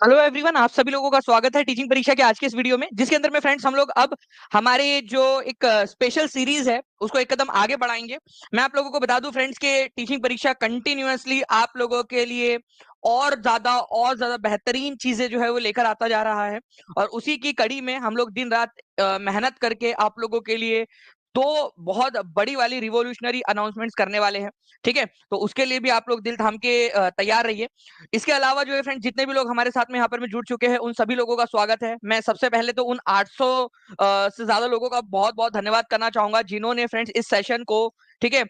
Hello everyone, आप सभी लोगों का स्वागत है टीचिंग परीक्षा के आज के इस वीडियो में, जिसके अंदर में फ्रेंड्स हम लोग अब हमारे जो एक स्पेशल सीरीज है उसको एक कदम आगे बढ़ाएंगे। मैं आप लोगों को बता दूं फ्रेंड्स के टीचिंग परीक्षा कंटिन्यूअसली आप लोगों के लिए और ज्यादा बेहतरीन चीजें जो है वो लेकर आता जा रहा है। और उसी की कड़ी में हम लोग दिन रात मेहनत करके आप लोगों के लिए दो बहुत बड़ी वाली रिवॉल्यूशनरी अनाउंसमेंट्स करने वाले हैं। ठीक है, तो उसके लिए भी आप लोग दिल थाम के तैयार रहिए। इसके अलावा जो है फ्रेंड, जितने भी लोग हमारे साथ में यहाँ पर में जुड़ चुके हैं उन सभी लोगों का स्वागत है। मैं सबसे पहले तो उन 800 से ज्यादा लोगों का बहुत बहुत धन्यवाद करना चाहूंगा जिन्होंने फ्रेंड्स इस सेशन को, ठीक है,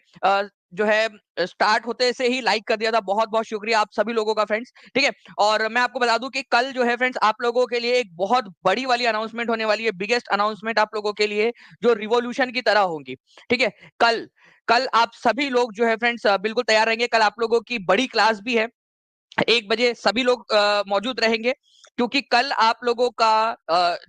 जो है स्टार्ट होते से ही लाइक कर दिया था। बहुत बहुत शुक्रिया आप सभी लोगों का फ्रेंड्स। ठीक है, और मैं आपको बता दूं कि कल जो है फ्रेंड्स आप लोगों के लिए एक बहुत बड़ी वाली अनाउंसमेंट होने वाली है, बिगेस्ट अनाउंसमेंट आप लोगों के लिए, जो रिवॉल्यूशन की तरह होगी। ठीक है, कल कल आप सभी लोग जो है फ्रेंड्स बिल्कुल तैयार रहेंगे। कल आप लोगों की बड़ी क्लास भी है, 1 बजे सभी लोग मौजूद रहेंगे, क्योंकि कल आप लोगों का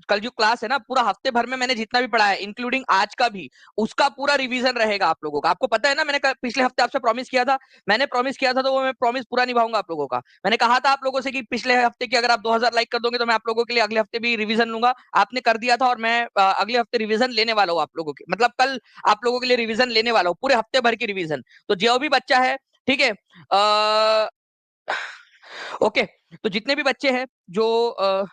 कल जो क्लास है ना, पूरा हफ्ते भर में मैंने जितना भी पढ़ा है इंक्लूडिंग आज का भी, उसका पूरा रिवीजन रहेगा आप लोगों का। आपको पता है ना, मैंने पिछले हफ्ते आपसे प्रॉमिस किया था। मैंने प्रॉमिस किया था तो वो मैं प्रॉमिस पूरा निभाऊंगा आप लोगों का। मैंने कहा था आप लोगों से कि पिछले हफ्ते की अगर आप 2000 लाइक कर दोगे तो मैं आप लोगों के लिए अगले हफ्ते भी रिवीजन लूंगा। आपने कर दिया था और मैं अगले हफ्ते रिवीजन लेने वाला हूँ आप लोगों के, मतलब कल आप लोगों के लिए रिवीजन लेने वाला हूँ, पूरे हफ्ते भर की रिवीजन। तो जो भी बच्चा है, ठीक है, ओके, तो जितने भी बच्चे हैं जो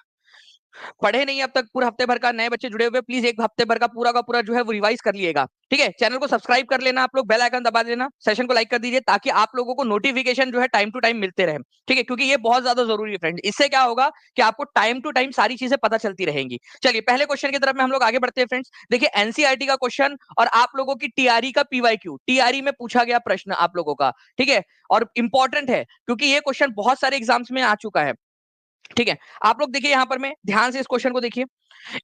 पढ़े नहीं अब तक पूरे हफ्ते भर का, नए बच्चे जुड़े हुए, प्लीज एक हफ्ते भर का पूरा जो है वो रिवाइज कर लिएगा। ठीक है, चैनल को सब्सक्राइब कर लेना आप लोग, बेल आइकन दबा देना, सेशन को लाइक कर दीजिए ताकि आप लोगों को नोटिफिकेशन जो है टाइम टू टाइम मिलते रहे। ठीक है, क्योंकि ये बहुत ज्यादा जरूरी है फ्रेंड। इससे क्या होगा कि आपको टाइम टू टाइम सारी चीजें पता चलती रहेंगी। चलिए पहले क्वेश्चन की तरफ में हम लोग आगे बढ़ते हैं फ्रेंड्स। देखिए एनसीईआरटी का क्वेश्चन और आप लोगों की टीआरई का पीवाईक्यू, टीआरई में पूछा गया प्रश्न आप लोगों का। ठीक है, और इंपॉर्टेंट है क्योंकि ये क्वेश्चन बहुत सारे एग्जाम्स में आ चुका है। ठीक है, आप लोग देखिए यहाँ पर में ध्यान से इस क्वेश्चन को देखिए।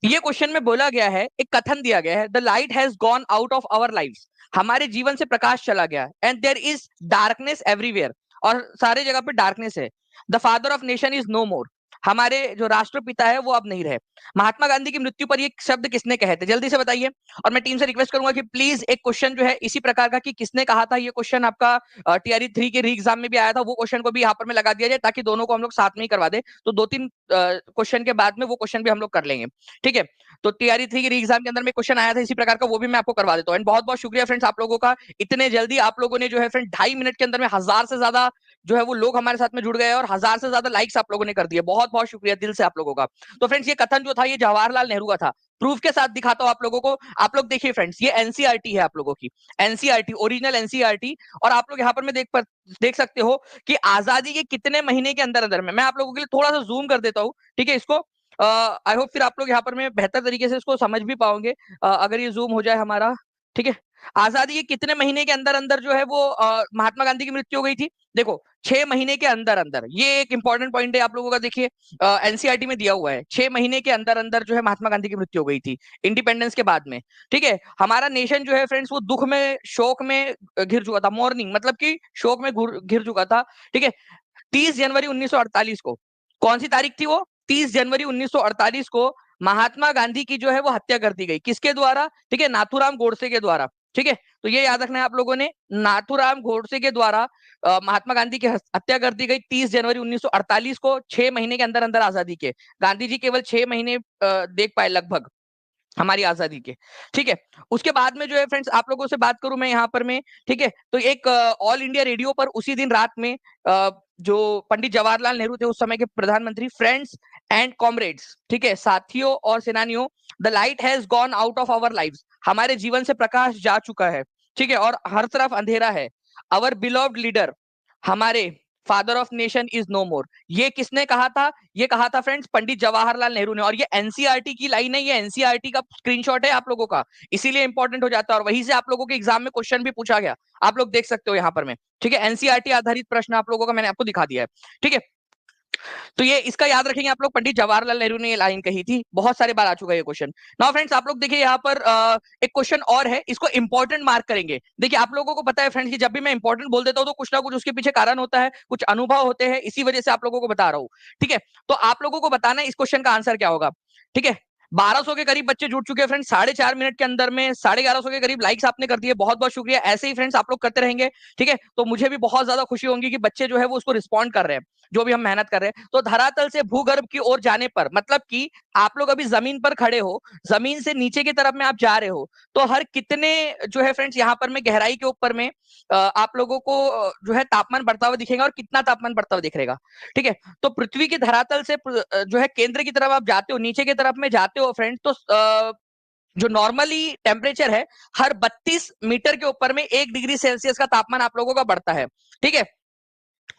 ये क्वेश्चन में बोला गया है, एक कथन दिया गया है, the light has gone out of our lives, हमारे जीवन से प्रकाश चला गया, and there is darkness everywhere, और सारे जगह पे डार्कनेस है। The father of nation is no more, हमारे जो राष्ट्रपिता है वो अब नहीं रहे। महात्मा गांधी की मृत्यु पर ये शब्द किसने कहे थे, जल्दी से बताइए। और मैं टीम से रिक्वेस्ट करूंगा कि प्लीज एक क्वेश्चन जो है इसी प्रकार का कि किसने कहा था, ये क्वेश्चन आपका टीआरई 3 के री एग्जाम में भी आया था, वो क्वेश्चन को भी यहाँ पर में लगा दिया जाए ताकि दोनों को हम लोग साथ में ही करवा दे। तो 2-3 क्वेश्चन के बाद में वो क्वेश्चन भी हम लोग कर लेंगे। ठीक है, तो टीआरई 3 के एग्जाम के अंदर में क्वेश्चन आया था इसी प्रकार का, वो भी मैं आपको करवा देता हूँ। एंड बहुत बहुत शुक्रिया फ्रेंड्स आप लोगों का, इतने जल्दी आप लोगों ने जो है फ्रेंड 2.5 मिनट के अंदर में 1000 से ज्यादा जो है वो लोग हमारे साथ में जुड़ गए और 1000 से ज्यादा लाइक्स आप लोगों ने कर दिए। बहुत बहुत शुक्रिया दिल से आप लोगों का। तो फ्रेंड्स ये कथन जो था ये जवाहरलाल नेहरू का था। प्रूफ के साथ दिखाता हूं आप लोगों को। आप लोग देखिए फ्रेंड्स, ये एनसीईआरटी है आप लोगों की, एनसीईआरटी ओरिजिनल एनसीईआरटी। और आप लोग यहाँ पर में देख सकते हो कि आजादी के कितने महीने के अंदर अंदर में, मैं आप लोगों के लिए थोड़ा सा जूम कर देता हूँ। ठीक है, इसको आई होप फिर आप लोग यहाँ पर में बेहतर तरीके से इसको समझ भी पाओगे अगर ये जूम हो जाए हमारा। ठीक है, आजादी के कितने महीने के अंदर अंदर जो है वो महात्मा गांधी की मृत्यु हो गई थी। देखो 6 महीने के अंदर अंदर, ये एक इंपॉर्टेंट पॉइंट है आप लोगों का। देखिए एनसीईआरटी में दिया हुआ है 6 महीने के अंदर अंदर जो है महात्मा गांधी की मृत्यु हो गई थी इंडिपेंडेंस के बाद में। ठीक है, हमारा नेशन जो है फ्रेंड्स वो दुख में शोक में घिर चुका था, मॉर्निंग मतलब कि शोक में घिर चुका था। ठीक है, 30 जनवरी 1948 को, कौन सी तारीख थी वो, 30 जनवरी 1948 को महात्मा गांधी की जो है वो हत्या कर दी गई, किसके द्वारा, ठीक है, नाथूराम गोडसे के द्वारा। ठीक है, तो ये याद रखना है आप लोगों ने, नाथूराम गोडसे के द्वारा महात्मा गांधी की हत्या कर दी गई 30 जनवरी 1948 को, 6 महीने के अंदर अंदर आजादी के। गांधी जी केवल 6 महीने देख पाए लगभग हमारी आजादी के। ठीक है, उसके बाद में जो है फ्रेंड्स आप लोगों से बात करूं मैं यहाँ पर में, ठीक है, तो एक ऑल इंडिया रेडियो पर उसी दिन रात में जो पंडित जवाहरलाल नेहरू थे उस समय के प्रधानमंत्री, फ्रेंड्स एंड कॉमरेड्स, ठीक है, साथियों और सेनानियों, the light has gone out of our lives, हमारे जीवन से प्रकाश जा चुका है। ठीक है, और हर तरफ अंधेरा है। अवर बिलोव्ड लीडर, हमारे father of nation is no more, ये किसने कहा था, ये कहा था फ्रेंड्स पंडित जवाहरलाल नेहरू ने। और ये एनसीईआरटी की लाइन है, ये एनसीईआरटी का स्क्रीनशॉट है आप लोगों का, इसीलिए इंपॉर्टेंट हो जाता है। और वहीं से आप लोगों के एग्जाम में क्वेश्चन भी पूछा गया, आप लोग देख सकते हो यहाँ पर में। ठीक है, एनसीईआरटी आधारित प्रश्न आप लोगों का मैंने आपको दिखा दिया है। ठीक है, तो ये इसका याद रखेंगे आप लोग, पंडित जवाहरलाल नेहरू ने ये लाइन कही थी, बहुत सारे बार आ चुका है ये क्वेश्चन। नाउ फ्रेंड्स आप लोग देखिए यहाँ पर एक क्वेश्चन और है, इसको इंपॉर्टेंट मार्क करेंगे। देखिए आप लोगों को पता है फ्रेंड्स कि जब भी मैं इंपॉर्टेंट बोल देता हूँ तो कुछ ना कुछ उसके पीछे कारण होता है, कुछ अनुभव होते हैं, इसी वजह से आप लोगों को बता रहा हूँ। ठीक है, तो आप लोगों को बताना है इस क्वेश्चन का आंसर क्या होगा। ठीक है, 1200 के करीब बच्चे जुड़ चुके हैं फ्रेंड्स, 4.5 मिनट के अंदर में 1150 के करीब लाइक्स आपने कर दिए, बहुत बहुत शुक्रिया। ऐसे ही फ्रेंड्स आप लोग करते रहेंगे, ठीक है, तो मुझे भी बहुत ज्यादा खुशी होगी कि बच्चे जो है वो उसको रिस्पॉन्ड कर रहे हैं, जो भी हम मेहनत कर रहे हैं। तो धरातल से भूगर्भ की ओर जाने पर, मतलब कि आप लोग अभी जमीन पर खड़े हो, जमीन से नीचे की तरफ में आप जा रहे हो, तो हर कितने जो है फ्रेंड्स यहाँ पर में गहराई के ऊपर में आप लोगों को जो है तापमान बढ़ता हुआ दिखेगा, और कितना तापमान बढ़ता हुआ दिखेगा, ठीक है। तो पृथ्वी की धरातल से जो है केंद्र की तरफ आप जाते हो, नीचे की तरफ में जाते हो फ्रेंड्स, तो जो नॉर्मली टेम्परेचर है, हर 32 मीटर के ऊपर में 1 डिग्री सेल्सियस का तापमान आप लोगों का बढ़ता है, ठीक है।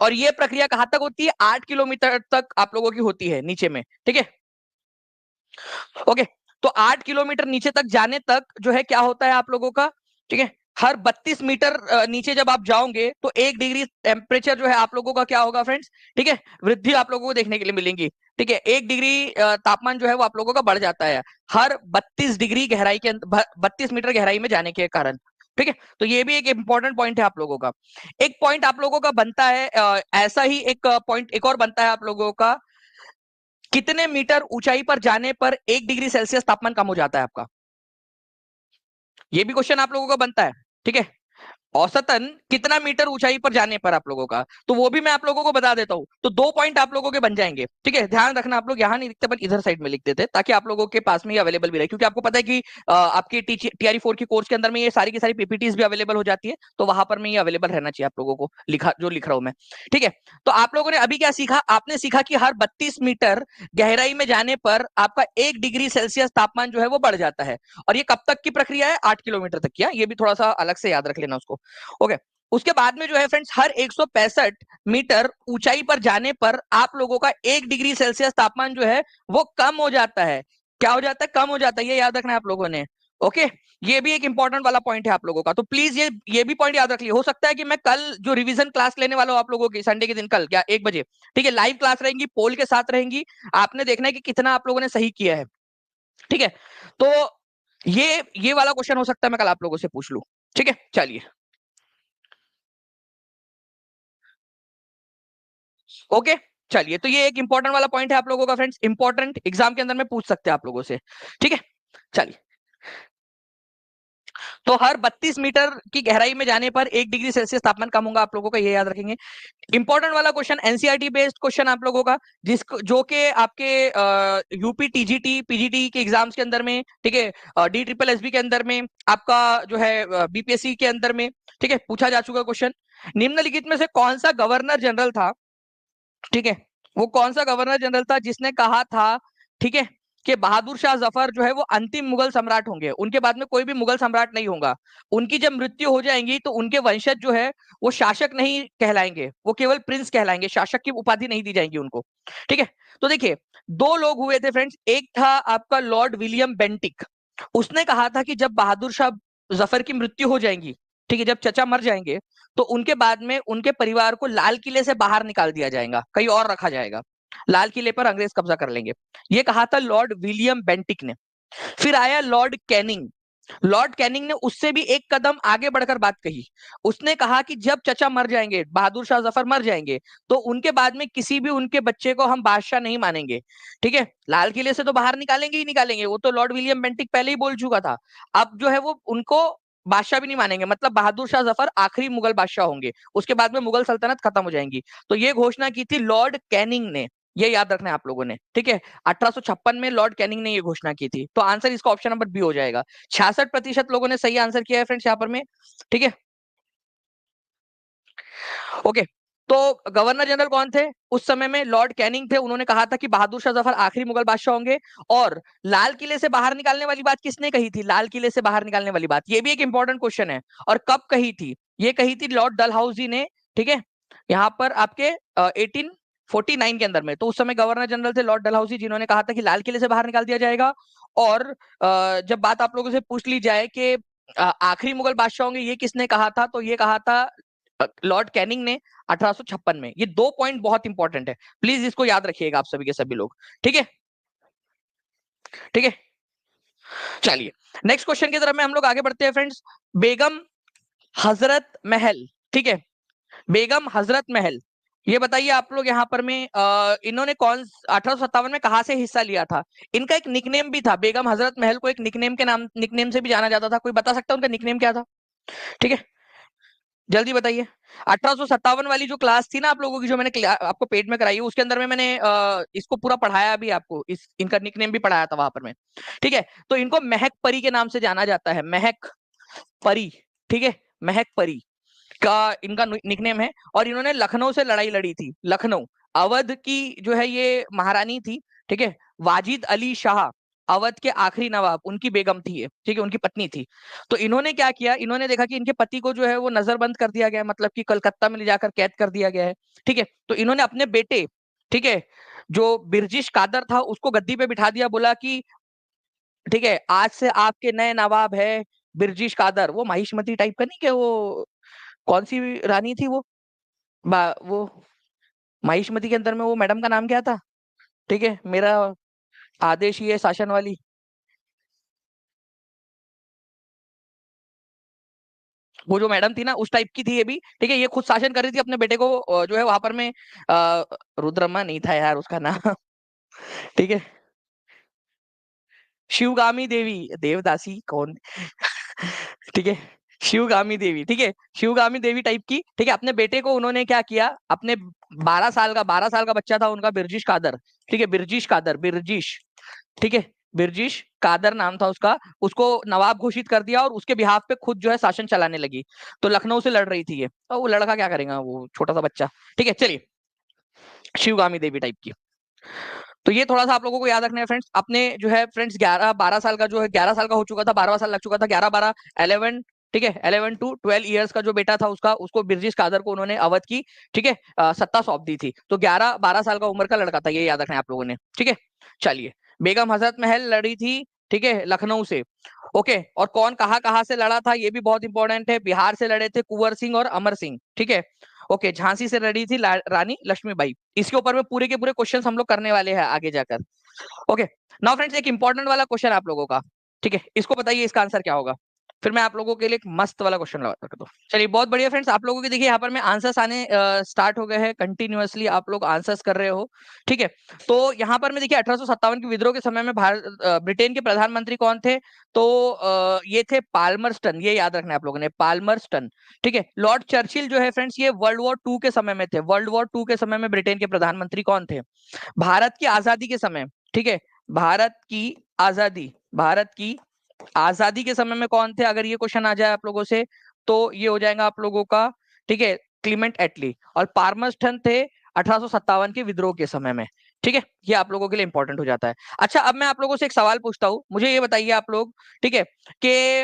और ये प्रक्रिया कहां तक होती है? 8 किलोमीटर तक आप लोगों की होती है नीचे में, ठीक है। ओके, तो 8 किलोमीटर नीचे तक जाने तक जो है क्या होता है आप लोगों का, ठीक है, हर 32 मीटर नीचे जब आप जाओगे तो 1 डिग्री टेम्परेचर जो है आप लोगों का क्या होगा फ्रेंड्स, ठीक है, वृद्धि आप लोगों को देखने के लिए मिलेंगी, ठीक है। 1 डिग्री तापमान जो है वो आप लोगों का बढ़ जाता है हर 32 डिग्री गहराई के 32 मीटर गहराई में जाने के कारण, ठीक है। तो ये भी एक इंपॉर्टेंट पॉइंट है आप लोगों का। एक पॉइंट आप लोगों का बनता है, ऐसा ही एक पॉइंट एक और बनता है आप लोगों का, कितने मीटर ऊंचाई पर जाने पर 1 डिग्री सेल्सियस तापमान कम हो जाता है आपका? ये भी क्वेश्चन आप लोगों का बनता है, ठीक है। औसतन कितना मीटर ऊंचाई पर जाने पर आप लोगों का, तो वो भी मैं आप लोगों को बता देता हूं। तो 2 पॉइंट आप लोगों के बन जाएंगे, ठीक है। ध्यान रखना, आप लोग यहां नहीं लिखते, बट इधर साइड में लिख देते, ताकि आप लोगों के पास में ये अवेलेबल भी रहे, क्योंकि आपको पता है कि आपकी TRE 4 की कोर्स के अंदर में ये सारी की सारी PPTs भी अवेलेबल हो जाती है, तो वहां पर में ये अवेलेबल रहना चाहिए आप लोगों को, लिखा जो लिख रहा हूं मैं, ठीक है। तो आप लोगों ने अभी क्या सीखा? आपने सीखा कि हर 32 मीटर गहराई में जाने पर आपका 1 डिग्री सेल्सियस तापमान जो है वो बढ़ जाता है। और ये कब तक की प्रक्रिया है? 8 किलोमीटर तक की। ये भी थोड़ा सा अलग से याद रख लेना उसको, ओके। उसके बाद में जो है फ्रेंड्स, हर 165 मीटर ऊंचाई पर जाने पर आप लोगों का 1 डिग्री सेल्सियस तापमान जो है वो कम हो जाता है। क्या हो जाता है? कम हो जाता है। ये याद रखना है आप लोगों ने, ओके। ये भी एक इंपॉर्टेंट वाला पॉइंट है आप लोगों का, तो प्लीज ये भी पॉइंट याद रख लिया। हो सकता है कि मैं कल जो रिवीजन क्लास लेने वाला हूं आप लोगों की, संडे के दिन कल क्या 1 बजे, ठीक है, लाइव क्लास रहेंगी, पोल के साथ रहेंगी। आपने देखना है कि कितना आप लोगों ने सही किया है, ठीक है। तो ये वाला क्वेश्चन हो सकता है मैं कल आप लोगों से पूछ लूं, ठीक है। चलिए, ओके। चलिए, तो ये एक इंपॉर्टेंट वाला पॉइंट है आप लोगों का फ्रेंड्स, इंपॉर्टेंट, एग्जाम के अंदर में पूछ सकते हैं आप लोगों से, ठीक है। चलिए, तो हर 32 मीटर की गहराई में जाने पर 1 डिग्री सेल्सियस तापमान कम होगा, आप लोगों का ये याद रखेंगे। इंपॉर्टेंट वाला क्वेश्चन, एनसीईआरटी बेस्ड क्वेश्चन आप लोगों का, जिसको जो कि आपके यूपी टीजीटी पीजीटी के एग्जाम्स के अंदर में, ठीक है, DSSB के अंदर में, आपका जो है बीपीएससी के अंदर में, ठीक है, पूछा जा चुका क्वेश्चन। निम्नलिखित में से कौन सा गवर्नर जनरल था, ठीक है, वो कौन सा गवर्नर जनरल था जिसने कहा था, ठीक है, कि बहादुर शाह जफर जो है वो अंतिम मुगल सम्राट होंगे, उनके बाद में कोई भी मुगल सम्राट नहीं होगा, उनकी जब मृत्यु हो जाएंगी तो उनके वंशज जो है वो शासक नहीं कहलाएंगे, वो केवल प्रिंस कहलाएंगे, शासक की उपाधि नहीं दी जाएगी उनको, ठीक है। तो देखिए, दो लोग हुए थे फ्रेंड्स, एक था आपका लॉर्ड विलियम बेंटिक, उसने कहा था कि जब बहादुर शाह जफर की मृत्यु हो जाएगी, ठीक है, जब चचा मर जाएंगे, तो उनके बाद में उनके परिवार को लाल किले से बाहर निकाल दिया जाएगा, कहीं और रखा जाएगा, लाल किले पर अंग्रेज कब्जा कर लेंगे। ये कहा था लॉर्ड विलियम बेंटिक ने। फिर आया लॉर्ड कैनिंग, लॉर्ड कैनिंग ने उससे भी एक कदम आगे बढ़कर बात कही। उसने कहा कि जब चचा मर जाएंगे, बहादुर शाह जफर मर जाएंगे, तो उनके बाद में किसी भी उनके बच्चे को हम बादशाह नहीं मानेंगे, ठीक है, लाल किले से तो बाहर निकालेंगे ही निकालेंगे, वो तो लॉर्ड विलियम बेंटिक पहले ही बोल चुका था। अब जो है वो उनको बादशाह भी नहीं मानेंगे, मतलब बहादुर शाह जफर आखिरी मुगल बादशाह होंगे, उसके बाद में मुगल सल्तनत खत्म हो जाएंगी। तो ये घोषणा की थी लॉर्ड कैनिंग ने, ये याद रखना है आप लोगों ने, ठीक है। 1856 में लॉर्ड कैनिंग ने ये घोषणा की थी। तो आंसर इसका ऑप्शन नंबर बी हो जाएगा। 66% लोगों ने सही आंसर किया है फ्रेंड्स यहाँ पर में, ठीक है, ओके। तो गवर्नर जनरल कौन थे उस समय में? लॉर्ड कैनिंग थे। उन्होंने कहा था कि बहादुर शाह जफर आखिरी मुगल बादशाह होंगे। और लाल किले से बाहर निकालने वाली बात किसने कही थी? लाल किले से बाहर निकालने वाली बात, ये भी एक इंपॉर्टेंट क्वेश्चन है। और कब कही थी? ये कही थी लॉर्ड डलहाउसी ने, ठीक है, यहाँ पर आपके 1849 के अंदर में। तो उस समय गवर्नर जनरल थे लॉर्ड डलहाउसी, जिन्होंने कहा था कि लाल किले से बाहर निकाल दिया जाएगा। और जब बात आप लोगों से पूछ ली जाए कि आखिरी मुगल बादशाह होंगे, ये किसने कहा था, तो ये कहा था लॉर्ड कैनिंग ने 1856 में। ये 2 पॉइंट बहुत इंपॉर्टेंट है, प्लीज इसको याद रखिएगा आप सभी के सभी लोग, ठीक है, ठीक है। चलिए, नेक्स्ट क्वेश्चन की तरफ में हम लोग आगे बढ़ते हैं फ्रेंड्स। बेगम हजरत महल, ठीक है, बेगम हजरत महल ये बताइए आप लोग यहाँ पर में इन्होंने कौन 1857 में कहाँ से हिस्सा लिया था? इनका एक निकनेम भी था, बेगम हजरत महल को एक निकनेम के नाम, निकनेम से भी जाना जाता था। कोई बता सकता है उनका निकनेम क्या था? ठीक है, जल्दी बताइए। 1857 वाली जो क्लास थी ना आप लोगों की, जो मैंने आपको पेड में कराई है, उसके अंदर में मैंने इसको पूरा पढ़ाया भी आपको, इस इनका निकनेम भी पढ़ाया था वहां पर में। ठीक है, तो इनको महक परी के नाम से जाना जाता है, महक परी। ठीक है, महक परी का इनका निकनेम है। और इन्होंने लखनऊ से लड़ाई लड़ी थी, लखनऊ। अवध की जो है ये महारानी थी, ठीक है, वाजिद अली शाह, अवध के आखिरी नवाब, उनकी बेगम थी ये, ठीक है, उनकी पत्नी थी। तो इन्होंने क्या किया, इन्होंने देखा कि इनके पति को जो है वो नजरबंद कर दिया गया है, मतलब कि कलकत्ता में ले जाकर कैद कर दिया गया है। ठीक है, तो इन्होंने अपने बेटे, ठीक है, जो बिरजिश कादर था, उसको गद्दी पे बिठा दिया, बोला कि ठीक है, आज से आपके नए नवाब है बिरजिश कादर। वो महिष्मती टाइप का नहीं, क्या वो कौन सी रानी थी वो, वो महिष्मती के अंदर में वो मैडम का नाम क्या था? ठीक है, मेरा आदेश ही है शासन वाली, वो जो मैडम थी ना, उस टाइप की थी ये भी। ठीक है, ये खुद शासन कर रही थी अपने बेटे को, जो है वहां पर में रुद्रमा नहीं था यार उसका नाम। ठीक है, शिवगामी देवी, देवदासी कौन? ठीक है, शिवगामी देवी, ठीक है, शिवगामी देवी टाइप की। ठीक है, अपने बेटे को उन्होंने क्या किया, अपने 12 साल का बच्चा था उनका, बिरजिश कादर। ठीक है, बिरजिश कादर, बिरजिश, ठीक है, बिरजिश कादर नाम था उसका, उसको नवाब घोषित कर दिया और उसके बिहाफ पे खुद जो है शासन चलाने लगी। तो लखनऊ से लड़ रही थी ये, और वो लड़का क्या करेगा, वो छोटा सा बच्चा। ठीक है, चलिए, शिवगामी देवी टाइप की। तो ये थोड़ा सा आप लोगों को याद रखना है फ्रेंड्स। अपने जो है फ्रेंड्स 11-12 साल का, जो है 11 साल का हो चुका था, 12वां साल लग चुका था, 11-12-11, ठीक है, 11 to 12 ईयर्स का जो बेटा था उसका, उसको बिरजिश कादर को उन्होंने अवध की, ठीक है, सत्ता सौंप दी थी। तो 11-12 साल का उम्र का लड़का था ये, याद रखना है आप लोगों ने। ठीक है, चलिए, बेगम हजरत महल लड़ी थी, ठीक है, लखनऊ से। ओके, और कौन कहाँ से लड़ा था ये भी बहुत इंपॉर्टेंट है। बिहार से लड़े थे कुंवर सिंह और अमर सिंह, ठीक है। ओके, झांसी से लड़ी थी रानी लक्ष्मीबाई। इसके ऊपर में पूरे के पूरे क्वेश्चन हम लोग करने वाले हैं आगे जाकर। ओके, नाउ फ्रेंड्स, एक इंपॉर्टेंट वाला क्वेश्चन आप लोगों का, ठीक है, इसको बताइए इसका आंसर क्या होगा। फिर मैं आप लोगों के लिए एक मस्त वाला क्वेश्चन लगा दूं। चलिए, बहुत बढ़िया फ्रेंड्स, आप लोगों के देखिए यहाँ पर में आंसर्स आने स्टार्ट हो गए हैं, कंटिन्यूअसली आप लोग आंसर्स कर रहे हो। ठीक है, तो यहाँ पर में देखिए 1857 के विद्रोह के समय में ब्रिटेन के प्रधानमंत्री कौन थे? तो ये थे पाल्मरस्टन, ये याद रखना है आप लोगों ने, पाल्मरस्टन। ठीक है, लॉर्ड चर्चिल जो है फ्रेंड्स, ये वर्ल्ड वॉर 2 के समय में थे। वर्ल्ड वॉर 2 के समय में ब्रिटेन के प्रधानमंत्री कौन थे? भारत की आजादी के समय, ठीक है, भारत की आजादी के समय में कौन थे, अगर ये क्वेश्चन आ जाए आप लोगों से, तो ये हो जाएगा आप लोगों का, ठीक है, क्लीमेंट एटली। और पाल्मरस्टन थे 1857 के विद्रोह के समय में। ठीक है, ये आप लोगों के लिए इंपॉर्टेंट हो जाता है। अच्छा, अब मैं आप लोगों से एक सवाल पूछता हूँ, मुझे ये बताइए आप लोग, ठीक है, कि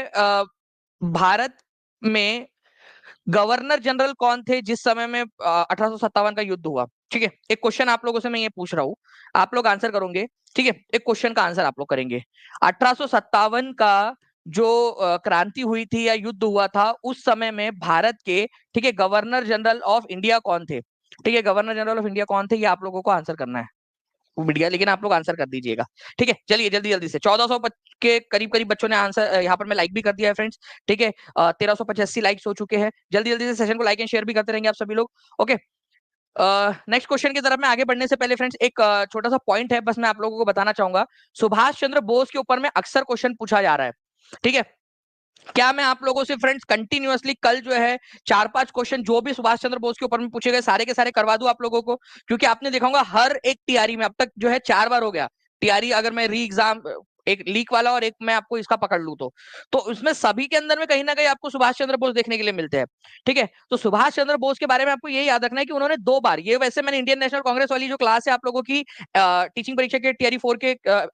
भारत में गवर्नर जनरल कौन थे जिस समय में 1857 का युद्ध हुआ? ठीक है, एक क्वेश्चन आप लोगों से मैं ये पूछ रहा हूँ, आप लोग आंसर करोगे। ठीक है, एक क्वेश्चन का आंसर आप लोग करेंगे। 1857 का जो क्रांति हुई थी या युद्ध हुआ था, उस समय में भारत के, ठीक है, गवर्नर जनरल ऑफ इंडिया कौन थे? ठीक है, गवर्नर जनरल ऑफ इंडिया कौन थे, ये आप लोगों को आंसर करना है। बढ़िया, लेकिन आप लोग आंसर कर दीजिएगा। ठीक है, चलिए जल्दी जल्दी से, 1400 के करीब करीब बच्चों ने आंसर यहाँ पर मैं लाइक भी कर दिया है फ्रेंड्स। ठीक है, 1385 लाइक्स हो चुके हैं। जल्दी जल्दी से सेशन को लाइक एंड शेयर भी करते रहेंगे आप सभी लोग। ओके, नेक्स्ट क्वेश्चन की तरफ मैं आगे बढ़ने से पहले फ्रेंड्स, एक छोटा सा पॉइंट है, बस मैं आप लोगों को बताना चाहूंगा। सुभाष चंद्र बोस के ऊपर में अक्सर क्वेश्चन पूछा जा रहा है। ठीक है, क्या मैं आप लोगों से फ्रेंड्स कंटिन्यूअसली कल जो है 4-5 क्वेश्चन जो भी सुभाष चंद्र बोस के ऊपर में पूछे गए, सारे के सारे करवा दूं आप लोगों को? क्योंकि आपने देखा होगा हर एक टीआरई में अब तक जो है 4 बार हो गया टीआरई, अगर मैं री एग्जाम, एक लीक वाला और एक मैं आपको इसका पकड़ लूं, तो उसमें सभी के अंदर में कहीं ना कहीं आपको सुभाष चंद्र बोस देखने के लिए मिलते हैं। ठीक है, तो सुभाष चंद्र बोस के बारे में आपको ये याद रखना है कि उन्होंने 2 बार, ये वैसे मैंने इंडियन नेशनल कांग्रेस वाली जो क्लास है आप लोगों की टीचिंग परीक्षा के टीआरई 4 के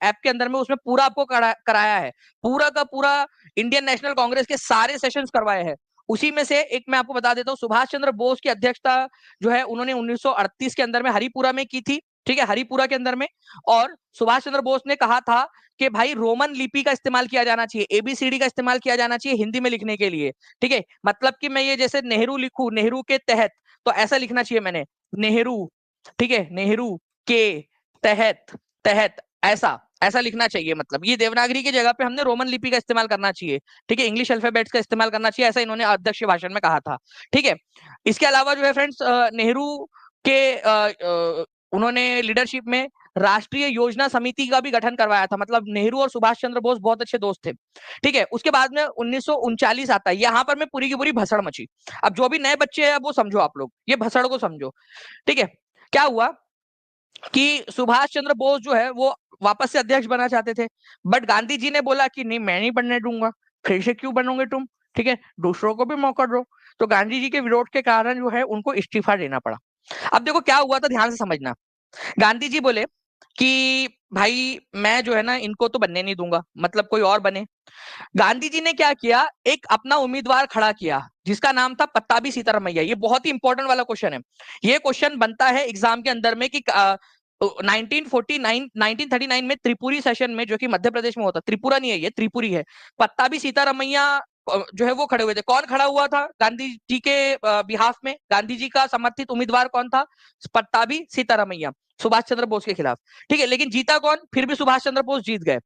ऐप के अंदर में, उसमें पूरा आपको कराया है, पूरा का पूरा इंडियन नेशनल कांग्रेस के सारे सेशंस करवाए हैं। उसी में से एक मैं आपको बता देता हूँ, सुभाष चंद्र बोस की अध्यक्षता जो है उन्होंने 1938 के अंदर में हरिपुरा में की थी। ठीक है, हरिपुरा के अंदर में। और सुभाष चंद्र बोस ने कहा था कि भाई रोमन लिपि का इस्तेमाल किया जाना चाहिए, एबीसीडी का इस्तेमाल किया जाना चाहिए हिंदी में लिखने के लिए। ठीक है, मतलब कि मैं ये जैसे नेहरू लिखूं, नेहरू के तहत, तो ऐसा लिखना चाहिए मैंने, नेहरू, ठीक है, नेहरू के तहत, तहत, ऐसा ऐसा लिखना चाहिए। मतलब ये देवनागरी की जगह पे हमने रोमन लिपि का इस्तेमाल करना चाहिए। ठीक है, इंग्लिश अल्फाबेट्स का इस्तेमाल करना चाहिए, ऐसा इन्होंने अध्यक्ष भाषण में कहा था। ठीक है, इसके अलावा जो है फ्रेंड्स, नेहरू उन्होंने लीडरशिप में राष्ट्रीय योजना समिति का भी गठन करवाया था। मतलब नेहरू और सुभाष चंद्र बोस बहुत अच्छे दोस्त थे, ठीक है। उसके बाद में 1939 आता है, यहाँ पर में पूरी की पूरी भसड़ मची। अब जो भी नए बच्चे हैं वो समझो, आप लोग ये भसड़ को समझो, ठीक है। क्या हुआ कि सुभाष चंद्र बोस जो है वो वापस से अध्यक्ष बनना चाहते थे, बट गांधी जी ने बोला कि नहीं, मैं नहीं बनने दूंगा, फिर से क्यों बनोगे तुम, ठीक है, दूसरों को भी मौका दो। तो गांधी जी के विरोध के कारण जो है उनको इस्तीफा देना पड़ा। अब देखो क्या हुआ था, ध्यान से समझना। गांधी जी बोले कि भाई मैं जो है ना इनको तो बनने नहीं दूंगा, मतलब कोई और बने। गांधी जी ने क्या किया, एक अपना उम्मीदवार खड़ा किया जिसका नाम था पट्टाभी सीतारामैया। ये बहुत ही इंपॉर्टेंट वाला क्वेश्चन है। ये क्वेश्चन बनता है एग्जाम के अंदर में कि 1939 में त्रिपुरी सेशन में, जो कि मध्य प्रदेश में होता, त्रिपुरा नहीं है ये, त्रिपुरी है। पट्टाभी सीतारामैया जो है वो खड़े हुए थे। कौन खड़ा हुआ था गांधी जी के बिहाफ में? गांधी जी का समर्थित उम्मीदवार कौन था? पट्टाभी सीतारामैया, सुभाष चंद्र बोस के खिलाफ, ठीक है। लेकिन जीता कौन? फिर भी सुभाष चंद्र बोस जीत गए।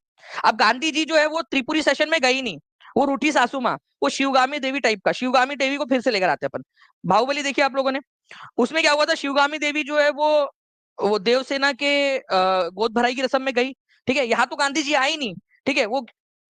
अब गांधी जी जो है वो त्रिपुरी सेशन में गई नहीं, वो रूठी सासू माँ, वो शिवगामी देवी टाइप का। शिवगामी देवी को फिर से लेकर आते हैं अपन। बाहुबली देखिए आप लोगों ने, उसमें क्या हुआ था, शिवगामी देवी जो है वो देवसेना के गोद भराई की रस्म में गई, ठीक है। यहाँ तो गांधी जी आई नहीं, ठीक है। वो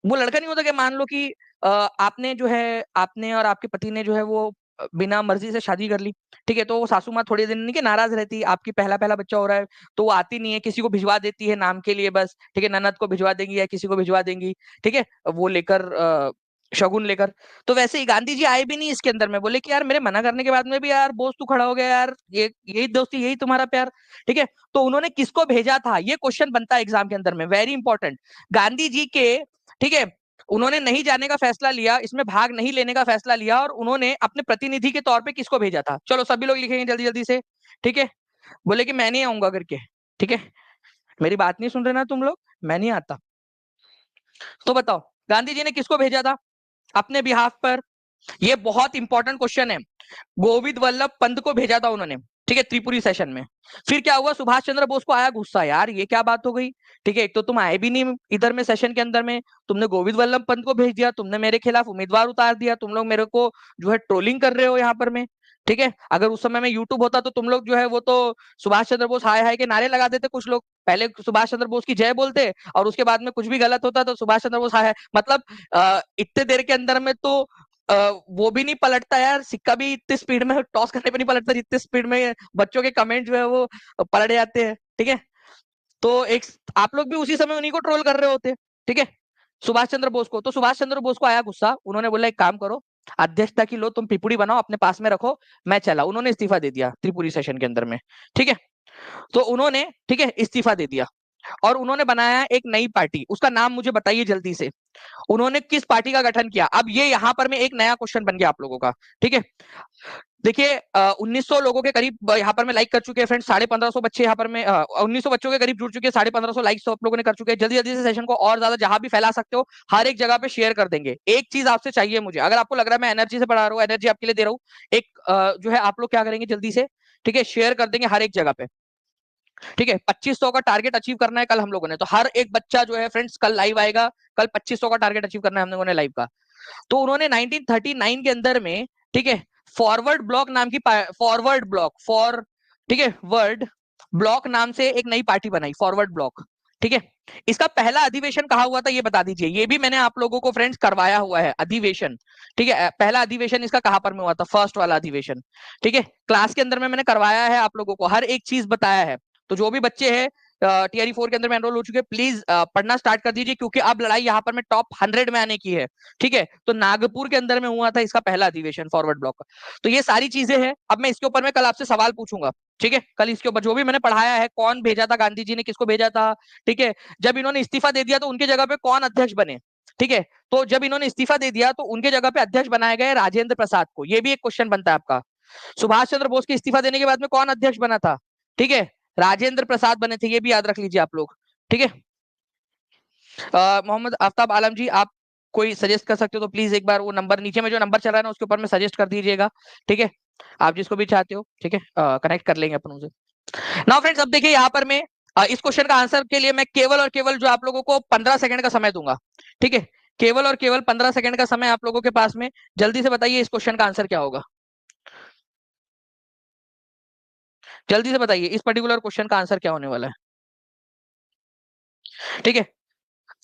लड़का नहीं होता कि मान लो कि आपने जो है, आपने और आपके पति ने जो है वो बिना मर्जी से शादी कर ली, ठीक है। तो वो सासू माँ थोड़े दिन नहीं के नाराज रहती, आपकी पहला पहला बच्चा हो रहा है, तो वो आती नहीं है, किसी को भिजवा देती है नाम के लिए बस, ठीक है। ननद को भिजवा देंगी या किसी को भिजवा देंगी, ठीक है, वो लेकर शगुन लेकर। तो वैसे ही गांधी जी आए भी नहीं इसके अंदर में, बोले कि यार मेरे मना करने के बाद में भी यार बोस तू खड़ा हो गया यार, ये यही दोस्ती, यही तुम्हारा प्यार, ठीक है। तो उन्होंने किसको भेजा था, ये क्वेश्चन बनता है एग्जाम के अंदर में, वेरी इंपॉर्टेंट। गांधी जी के, ठीक है, उन्होंने नहीं जाने का फैसला लिया, इसमें भाग नहीं लेने का फैसला लिया, और उन्होंने अपने प्रतिनिधि के तौर पे किसको भेजा था? चलो सभी लोग लिखेंगे जल्दी जल्दी से, ठीक है। बोले कि मैं नहीं आऊंगा करके, ठीक है। मेरी बात नहीं सुन रहे ना तुम लोग, मैं नहीं आता। तो बताओ गांधी जी ने किसको भेजा था अपने बिहाफ पर? ये बहुत इंपॉर्टेंट क्वेश्चन है। गोविंद वल्लभ पंत को भेजा था उन्होंने, ठीक है, त्रिपुरी सेशन में। फिर क्या हुआ, सुभाष चंद्र बोस को आया गुस्सा, यार ये क्या बात हो गई, ठीक है। एक तो तुम आए भी नहीं इधर में सेशन के अंदर में, तुमने गोविंद वल्लभ पंत को भेज दिया, तुमने मेरे खिलाफ उम्मीदवार उतार दिया, तुम लोग मेरे को जो है ट्रोलिंग कर रहे हो यहाँ पर में, ठीक है। अगर उस समय में यूट्यूब होता तो तुम लोग जो है वो तो सुभाष चंद्र बोस हाय हाय के नारे लगा देते। कुछ लोग पहले सुभाष चंद्र बोस की जय बोलते, और उसके बाद में कुछ भी गलत होता तो सुभाष चंद्र बोस हाय हाय, मतलब इतने देर के अंदर में तो वो भी नहीं पलटता यार, सिक्का भी इतनी स्पीड में टॉस करने पे नहीं पलटता जितनी स्पीड में बच्चों के कमेंट जो है वो पलट जाते हैं, ठीक है। तो एक आप लोग भी उसी समय उन्हीं को ट्रोल कर रहे होते, ठीक है, सुभाष चंद्र बोस को। तो सुभाष चंद्र बोस को आया गुस्सा, उन्होंने बोला एक काम करो, अध्यक्षता की लो तुम पिपुड़ी बनाओ अपने पास में रखो, मैं चला। उन्होंने इस्तीफा दे दिया त्रिपुरी सेशन के अंदर में, ठीक है। तो उन्होंने, ठीक है, इस्तीफा दे दिया, और उन्होंने बनाया एक नई पार्टी। उसका नाम मुझे बताइए जल्दी से, उन्होंने किस पार्टी का गठन किया? अब ये यहाँ पर में एक नया क्वेश्चन बन गया आप लोगों का, ठीक है। देखिए 1900 लोगों के करीब यहाँ पर में लाइक कर चुके हैं फ्रेंड्स, 1550 बच्चे यहाँ पर में 1900 बच्चों के करीब जुड़ चुके हैं, 1550 लाइक्स तो आप लोगों ने कर चुके हैं। जल्दी जल्दी से सेशन को और ज्यादा जहां भी फैला सकते हो, हर एक जगह पे शेयर कर देंगे। एक चीज आपसे चाहिए मुझे, अगर आपको लग रहा है मैं एनर्जी से पढ़ा रहा हूँ, एनर्जी आपके लिए दे रहा हूँ, एक जो है आप लोग क्या करेंगे जल्दी से, ठीक है, शेयर कर देंगे हर एक जगह पे, ठीक है। 2500 का टारगेट अचीव करना है कल हम लोगों ने, तो हर एक बच्चा जो है फ्रेंड्स कल लाइव आएगा, कल 2500 का टारगेट अचीव करना है हम लोगों ने लाइव का। तो उन्होंने 1939 के अंदर में, ठीक है, फॉरवर्ड ब्लॉक नाम की, फॉरवर्ड ब्लॉक, ठीक है, वर्ड ब्लॉक नाम से एक नई पार्टी बनाई, फॉरवर्ड ब्लॉक, ठीक है। इसका पहला अधिवेशन कहा हुआ था ये बता दीजिए, ये भी मैंने आप लोगों को फ्रेंड्स करवाया हुआ है अधिवेशन, ठीक है। पहला अधिवेशन इसका कहां पर में हुआ था? फर्स्ट वाला अधिवेशन, ठीक है, क्लास के अंदर में मैंने करवाया है, आप लोगों को हर एक चीज बताया है। तो जो भी बच्चे हैं टीआरई 4 के अंदर में एनरोल हो चुके हैं, प्लीज पढ़ना स्टार्ट कर दीजिए, क्योंकि अब लड़ाई यहाँ पर में टॉप 100 में आने की है, ठीक है। तो नागपुर के अंदर में हुआ था इसका पहला अधिवेशन फॉरवर्ड ब्लॉक का। तो ये सारी चीजें हैं। अब मैं इसके ऊपर में कल आपसे सवाल पूछूंगा, ठीक है। कल इसके ऊपर जो भी मैंने पढ़ाया है, कौन भेजा था गांधी जी ने, किसको भेजा था, ठीक है। जब इन्होंने इस्तीफा दे दिया तो उनके जगह पे कौन अध्यक्ष बने, ठीक है। तो जब इन्होंने इस्तीफा दे दिया तो उनके जगह पे अध्यक्ष बनाए गए राजेंद्र प्रसाद को। ये भी एक क्वेश्चन बनता है आपका। सुभाष चंद्र बोस के इस्तीफा देने के बाद में कौन अध्यक्ष बना था? ठीक है, राजेंद्र प्रसाद बने थे, ये भी याद रख लीजिए आप लोग, ठीक है। मोहम्मद आफ्ताब आलम जी, आप कोई सजेस्ट कर सकते हो तो प्लीज एक बार वो नंबर नीचे में जो नंबर चल रहा है ना उसके ऊपर में सजेस्ट कर दीजिएगा, ठीक है। आप जिसको भी चाहते हो, ठीक है, कनेक्ट कर लेंगे अपन उनसे। नाउ फ्रेंड्स अब देखिए यहाँ पर मैं इस क्वेश्चन का आंसर के लिए मैं केवल और केवल जो आप लोगों को 15 सेकंड का समय दूंगा, ठीक है। केवल और केवल 15 सेकंड का समय आप लोगों के पास में, जल्दी से बताइए इस क्वेश्चन का आंसर क्या होगा। जल्दी से बताइए इस पर्टिकुलर क्वेश्चन का आंसर क्या होने वाला है। ठीक है,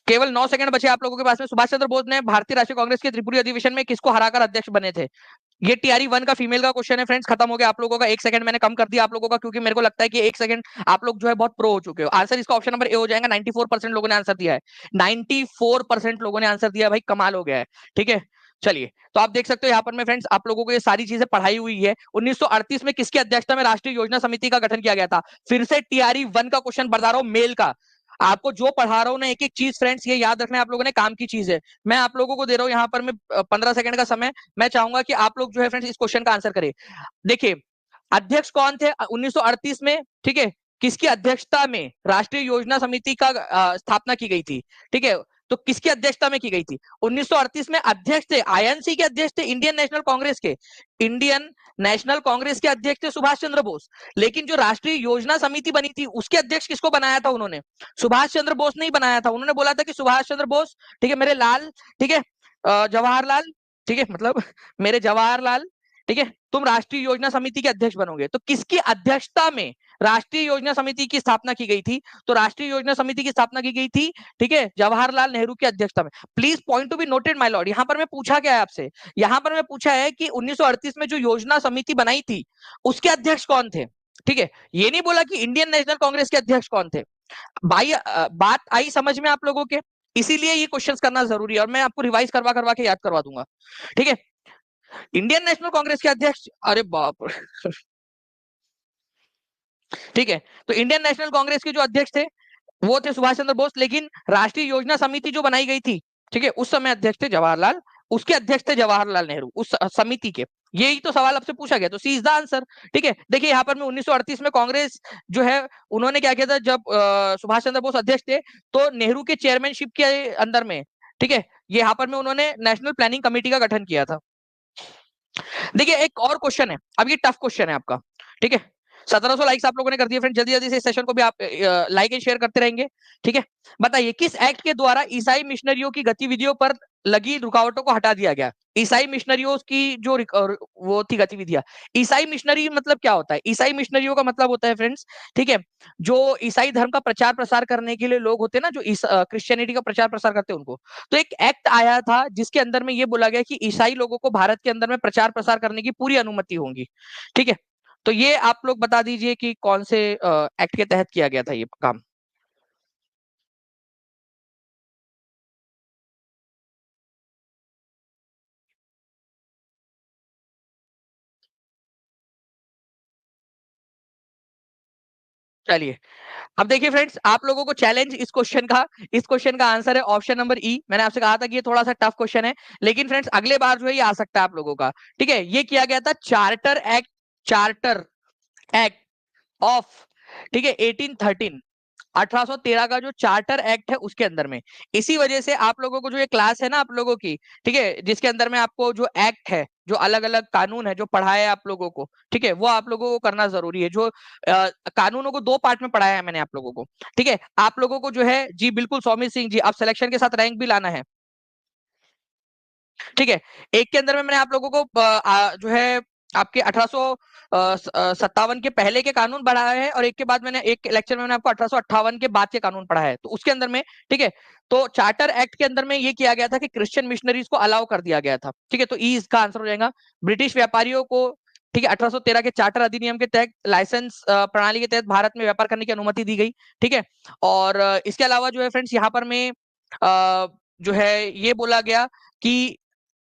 केवल 9 सेकंड बचे आप लोगों के पास में। सुभाष चंद्र बोस ने भारतीय राष्ट्रीय कांग्रेस के त्रिपुरी अधिवेशन में किसको हराकर अध्यक्ष बने थे? ये टीआरई 1 का फीमेल का क्वेश्चन है फ्रेंड्स। खत्म हो गया आप लोगों का। 1 सेकंड मैंने कम कर दिया आप लोगों का, क्योंकि मेरे को लगता है कि 1 सेकंड आप लोग जो है बहुत प्रो हो चुके हो। आंसर इसका ऑप्शन नंबर ए हो जाएगा। 94% लोगों ने आंसर दिया है। 94% लोगों ने आंसर दिया भाई, कमाल हो गया है। ठीक है, चलिए तो आप देख सकते हो यहाँ पर में फ्रेंड्स, आप लोगों को ये सारी चीजें पढ़ाई हुई है। 1938 में किसकी अध्यक्षता में राष्ट्रीय योजना समिति का गठन किया गया था? फिर से टीआरई 1 का क्वेश्चन बता रहा हूँ, मेल का। आपको जो पढ़ा रहा हूँ ना, एक एक चीज फ्रेंड्स ये याद रखना है आप लोगों ने, काम की चीज है। मैं आप लोगों को दे रहा हूँ यहाँ पर मैं 15 सेकंड का समय। मैं चाहूंगा कि आप लोग जो है फ्रेंड्स इस क्वेश्चन का आंसर करें। देखिए, अध्यक्ष कौन थे 1938 में? ठीक है, किसकी अध्यक्षता में राष्ट्रीय योजना समिति का स्थापना की गई थी? ठीक है, तो किसकी अध्यक्षता में की गई थी? 1938 में अध्यक्ष थे, आईएनसी के अध्यक्ष थे, इंडियन नेशनल कांग्रेस के। इंडियन नेशनल कांग्रेस के अध्यक्ष थे सुभाष चंद्र बोस। लेकिन जो राष्ट्रीय योजना समिति बनी थी उसके अध्यक्ष किसको बनाया था उन्होंने? सुभाष चंद्र बोस ने ही बनाया था। उन्होंने बोला था कि सुभाष चंद्र बोस, ठीक है मेरे लाल, ठीक है जवाहरलाल, ठीक है मतलब मेरे जवाहरलाल, ठीक है तुम राष्ट्रीय योजना समिति के अध्यक्ष बनोगे। तो किसकी अध्यक्षता में राष्ट्रीय योजना समिति की स्थापना की गई थी? तो राष्ट्रीय योजना समिति की स्थापना की गई थी, ठीक है, जवाहरलाल नेहरू की अध्यक्षता में। Please point to be noted my Lord. यहां पर मैं पूछा क्या है आपसे? यहां पर मैं पूछा है कि 1938 में जो योजना समिति बनाई थी उसके अध्यक्ष कौन थे? ठीक है, ये नहीं बोला कि इंडियन नेशनल कांग्रेस के अध्यक्ष कौन थे। भाई बात आई समझ में आप लोगों के? इसीलिए ये क्वेश्चंस करना जरूरी है, और मैं आपको रिवाइज करवा करवा के याद करवा दूंगा। ठीक है, इंडियन नेशनल कांग्रेस के अध्यक्ष, अरे बाप रे। ठीक है, तो इंडियन नेशनल कांग्रेस के जो अध्यक्ष थे वो थे सुभाष चंद्र बोस। लेकिन राष्ट्रीय योजना समिति जो बनाई गई थी, ठीक है, उस समय अध्यक्ष थे जवाहरलाल, उसके अध्यक्ष थे जवाहरलाल नेहरू उस समिति के। यही तो सवाल आपसे पूछा गया, तो सी इज द आंसर। ठीक है, देखिए यहाँ पर में 1938 में कांग्रेस जो है उन्होंने क्या किया था, जब सुभाष चंद्र बोस अध्यक्ष थे तो नेहरू के चेयरमैनशिप के अंदर में, ठीक है, ये यहाँ पर में उन्होंने नेशनल प्लानिंग कमेटी का गठन किया था। देखिए एक और क्वेश्चन है, अब ये टफ क्वेश्चन है आपका। ठीक है, 1700 लाइक्स आप लोगों ने कर दिए फ्रेंड। जल्दी जल्दी से इस सेशन को भी आप लाइक एंड शेयर करते रहेंगे। ठीक है, बताइए किस एक्ट के द्वारा ईसाई मिशनरियों की गतिविधियों पर लगी रुकावटों को हटा दिया गया? ईसाई मिशनरियों की जो वो थी गतिविधियां। ईसाई मिशनरी मतलब क्या होता है? ईसाई मिशनरियों का मतलब होता है फ्रेंड्स, ठीक है, जो ईसाई धर्म का प्रचार प्रसार करने के लिए लोग होते हैं ना, जो क्रिश्चियनिटी का प्रचार प्रसार करते हैं उनको। तो एक एक्ट आया था जिसके अंदर में ये बोला गया कि ईसाई लोगों को भारत के अंदर में प्रचार प्रसार करने की पूरी अनुमति होगी। ठीक है, तो ये आप लोग बता दीजिए कि कौन से एक्ट के तहत किया गया था ये काम। चलिए, अब देखिए फ्रेंड्स, आप लोगों को चैलेंज इस क्वेश्चन का आंसर है ऑप्शन नंबर ई। मैंने आपसे कहा था कि ये थोड़ा सा टफ क्वेश्चन है, लेकिन फ्रेंड्स अगले बार जो है ये आ सकता है आप लोगों का। ठीक है, ये किया गया था चार्टर एक्ट ऑफ, ठीक है 1813, 1813 का जो चार्टर एक्ट है उसके अंदर में। इसी वजह से आप लोगों को जो ये क्लास है ना आप लोगों की, ठीक है, जिसके अंदर में आपको जो एक्ट है, जो अलग अलग कानून है जो पढ़ाया है आप लोगों को, ठीक है, वो आप लोगों को करना जरूरी है। जो कानूनों को दो पार्ट में पढ़ाया है मैंने आप लोगों को। ठीक है, आप लोगों को जो है जी बिल्कुल सौमित सिंह जी, आप सिलेक्शन के साथ रैंक भी लाना है। ठीक है, एक के अंदर में मैंने आप लोगों को जो है आपके 1857 के पहले के कानून पढ़ाए हैं, और एक के बाद मैंने एक लेक्चर में मैंने आपको 1858 के बाद के कानून पढ़ाया है। तो उसके अंदर में, ठीक है, तो चार्टर एक्ट के अंदर में ये किया गया था कि क्रिश्चियन मिशनरीज को अलाउ कर दिया गया था। ठीक है, तो ई इसका आंसर हो जाएगा। ब्रिटिश व्यापारियों को, ठीक है, 1813 के चार्टर अधिनियम के तहत लाइसेंस प्रणाली के तहत भारत में व्यापार करने की अनुमति दी गई। ठीक है, और इसके अलावा जो है फ्रेंड्स यहाँ पर में जो है ये बोला गया कि